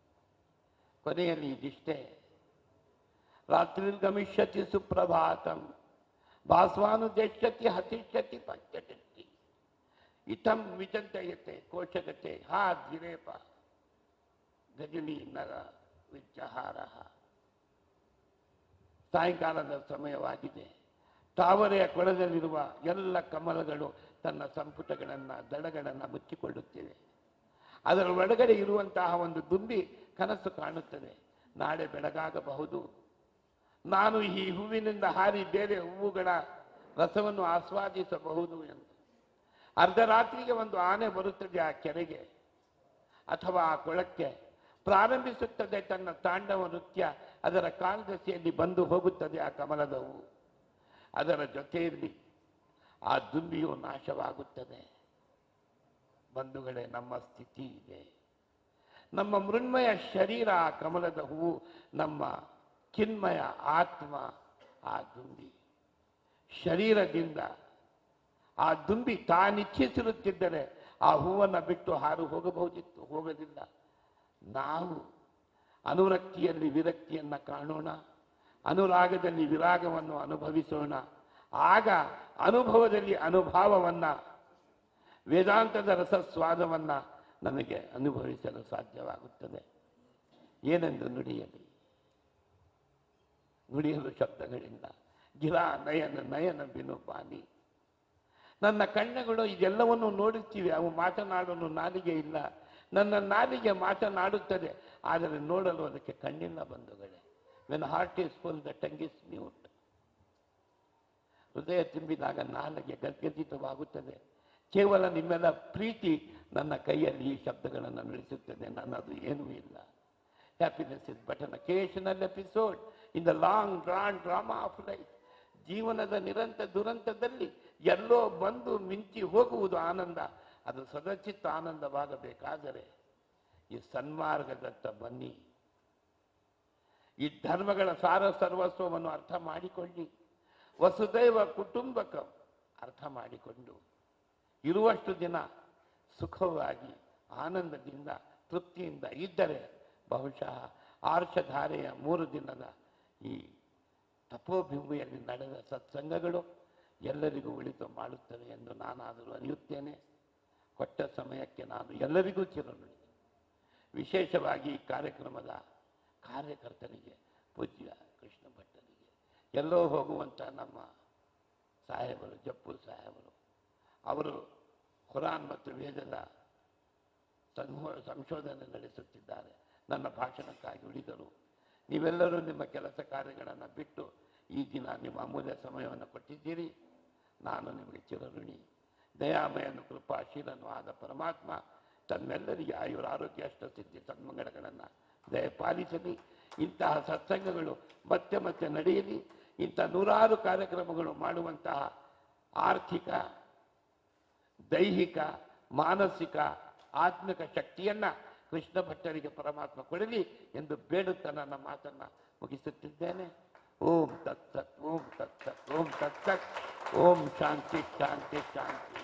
ಕೊನೆಯಲ್ಲಿ ಇದಿಷ್ಟೇ, ರಾತ್ರಿರ್ಗಮಿಷ್ಯತಿ ಸುಪ್ರಭಾತಂ ಭಾಸ್ವಾನುದೇಶ್ಯತಿ ಹಸಿಷ್ಯತಿ ಪಂಚಟತಿ ಇತಂ ವಿಚಂತಯತೆ ಕೋಶಗತೆ ಹಾ ಧಿರೇಪ ಗಜನಿ ನರ ವಿಜ್ಜಹಾರ. ಸಾಯಂಕಾಲದ ಸಮಯವಾಗಿದೆ. ತಾವರೆಯ ಕೊಳದಲ್ಲಿರುವ ಎಲ್ಲ ಕಮಲಗಳು ತನ್ನ ಸಂಪುಟಗಳನ್ನು ದಳಗಳನ್ನು ಮುಚ್ಚಿಕೊಳ್ಳುತ್ತಿವೆ. ಅದರ ಒಳಗಡೆ ಇರುವಂತಹ ಒಂದು ದುಂಬಿ ಕನಸು ಕಾಣುತ್ತದೆ, ನಾಳೆ ಬೆಳಗಾಗಬಹುದು, ನಾನು ಈ ಹೂವಿನಿಂದ ಹಾರಿ ಬೇರೆ ಹೂವುಗಳ ರಸವನ್ನು ಆಸ್ವಾದಿಸಬಹುದು ಎಂದು. ಅರ್ಧರಾತ್ರಿಗೆ ಒಂದು ಆನೆ ಬರುತ್ತದೆ ಆ ಕೆರೆಗೆ ಅಥವಾ ಆ ಕೊಳಕ್ಕೆ, ಪ್ರಾರಂಭಿಸುತ್ತದೆ ತನ್ನ ತಾಂಡವ ನೃತ್ಯ. ಅದರ ಕಾಲ್ದಸೆಯಲ್ಲಿ ಬಂದು ಹೋಗುತ್ತದೆ ಆ ಕಮಲದ ಹೂವು. ಅದರ ಜೊತೆಯಲ್ಲಿ ಆ ದುಂಬಿಯು ನಾಶವಾಗುತ್ತದೆ. ಬಂಧುಗಳೇ, ನಮ್ಮ ಸ್ಥಿತಿ ಇದೆ. ನಮ್ಮ ಮೃಣ್ಮಯ ಶರೀರ ಆ ಕಮಲದ ಹೂವು, ನಮ್ಮ ಚಿನ್ಮಯ ಆತ್ಮ ಆ ದುಂಬಿ. ಶರೀರದಿಂದ ಆ ದುಂಬಿ ತಾನಿಚ್ಛಿಸಿರುತ್ತಿದ್ದರೆ ಆ ಹೂವನ್ನು ಬಿಟ್ಟು ಹಾರು ಹೋಗಬಹುದಿತ್ತು, ಹೋಗಲಿಲ್ಲ. ನಾವು ಅನುರಕ್ತಿಯಲ್ಲಿ ವಿರಕ್ತಿಯನ್ನು ಕಾಣೋಣ, ಅನುರಾಗದಲ್ಲಿ ವಿರಾಗವನ್ನು ಅನುಭವಿಸೋಣ. ಆಗ ಅನುಭವದಲ್ಲಿ ಅನುಭಾವವನ್ನು, ವೇದಾಂತದ ರಸಸ್ವಾದವನ್ನು ನಮಗೆ ಅನುಭವಿಸಲು ಸಾಧ್ಯವಾಗುತ್ತದೆ. ಏನೆಂದು ನುಡಿಯಲು ಶಬ್ದಗಳಿಂದ. ಗಿರಾ ನಯನ ನಯನ ಬಿನು ಪಾನಿ. ನನ್ನ ಕಣ್ಣುಗಳು ಇದೆಲ್ಲವನ್ನು ನೋಡುತ್ತಿವೆ, ಅವು ಮಾತನಾಡಲು ನಾಲಿಗೆ ಇಲ್ಲ. ನನ್ನ ನಾಲಿಗೆ ಮಾತನಾಡುತ್ತದೆ, ಆದರೆ ನೋಡಲು ಅದಕ್ಕೆ ಕಣ್ಣಿಲ್ಲ ಬಂಧುಗಳೇ. When heart is full the tongue is mute. ಹೃದಯ ತುಂಬಿದಾಗ ನಾಲಿಗೆ ಗದ್ಗದಿತವಾಗುತ್ತದೆ. ಕೇವಲ ನಿಮ್ಮೆಲ್ಲ ಪ್ರೀತಿ ನನ್ನ ಕೈಯಲ್ಲಿ ಈ ಶಬ್ದಗಳನ್ನು ನಡೆಸುತ್ತದೆ, ನನ್ನದು ಏನೂ ಇಲ್ಲ. Happiness is but an occasional episode in the long drawn drama of life. ಜೀವನದ ನಿರಂತರ ದುರಂತದಲ್ಲಿ ಎಲ್ಲೋ ಬಂದು ಮಿಂಚಿ ಹೋಗುವುದು ಆನಂದ. ಅದು ಸದಚಿತ್ತ ಆನಂದವಾಗಬೇಕಾದರೆ ಈ ಸನ್ಮಾರ್ಗದತ್ತ ಬನ್ನಿ. ಈ ಧರ್ಮಗಳ ಸಾರ ಸರ್ವಸ್ವವನ್ನು ಅರ್ಥ ಮಾಡಿಕೊಳ್ಳಿ. ವಸುದೈವ ಕುಟುಂಬಕ ಅರ್ಥ ಮಾಡಿಕೊಂಡು ಇರುವಷ್ಟು ದಿನ ಸುಖವಾಗಿ ಆನಂದದಿಂದ ತೃಪ್ತಿಯಿಂದ ಇದ್ದರೆ ಬಹುಶಃ ಆರ್ಷಧಾರೆಯ 3 ದಿನದ ಈ ತಪೋಭೂಮಿಯಲ್ಲಿ ನಡೆದ ಸತ್ಸಂಗಗಳು ಎಲ್ಲರಿಗೂ ಒಳಿತು ಮಾಡುತ್ತವೆ ಎಂದು ನಾನಾದರೂ ಅರಿಯುತ್ತೇನೆ. ಕೊಟ್ಟ ಸಮಯಕ್ಕೆ ನಾನು ಎಲ್ಲರಿಗೂ ಚಿರಋಣಿ. ವಿಶೇಷವಾಗಿ ಈ ಕಾರ್ಯಕ್ರಮದ ಕಾರ್ಯಕರ್ತರಿಗೆ, ಪೂಜ್ಯ ಕೃಷ್ಣ ಭಟ್ಟರಿಗೆ, ಎಲ್ಲೋ ಹೋಗುವಂಥ ನಮ್ಮ ಸಾಹೇಬರು, ಜಪ್ಪು ಸಾಹೇಬರು, ಅವರು ಕುರಾನ್ ಮತ್ತು ವೇದದ ಸಂಶೋಧನೆ ನಡೆಸುತ್ತಿದ್ದಾರೆ. ನನ್ನ ಭಾಷಣಕ್ಕಾಗಿ ಉಳಿದರು. ನೀವೆಲ್ಲರೂ ನಿಮ್ಮ ಕೆಲಸ ಕಾರ್ಯಗಳನ್ನು ಬಿಟ್ಟು ಈ ದಿನ ನಿಮ್ಮ ಅಮೂಲ್ಯ ಸಮಯವನ್ನು ಕೊಟ್ಟಿದ್ದೀರಿ. ನಾನು ನಿಮಗೆ ಚಿರಋಣಿ. ದಯಾಮಯನು ಕೃಪಾಶೀಲನೂ ಆದ ಪರಮಾತ್ಮ ತಮ್ಮೆಲ್ಲರಿಗೆ ಆಯುರ ಆರೋಗ್ಯ ಅಷ್ಟಸಿದ್ಧಿ ಸನ್ಮಂಗಳಗಳನ್ನು ದಯಪಾಲಿಸಲಿ. ಇಂತಹ ಸತ್ಸಂಗಗಳು ಮತ್ತೆ ಮತ್ತೆ ನಡೆಯಲಿ. ಇಂಥ 100 ಕಾರ್ಯಕ್ರಮಗಳು ಮಾಡುವಂತಹ ಆರ್ಥಿಕ, ದೈಹಿಕ, ಮಾನಸಿಕ, ಆತ್ಮಿಕ ಶಕ್ತಿಯನ್ನು ಕೃಷ್ಣ ಭಟ್ಟರಿಗೆ ಪರಮಾತ್ಮ ಕೊಡಲಿ ಎಂದು ಬೇಡುತ್ತಾ ನನ್ನ ಮಾತನ್ನು ಮುಗಿಸುತ್ತಿದ್ದೇನೆ. ಓಂ ತತ್ಸತ್, ಓಂ ತತ್ಸತ್, ಓಂ ತತ್ಸತ್, ಓಂ ಶಾಂತಿ ಶಾಂತಿ ಶಾಂತಿ.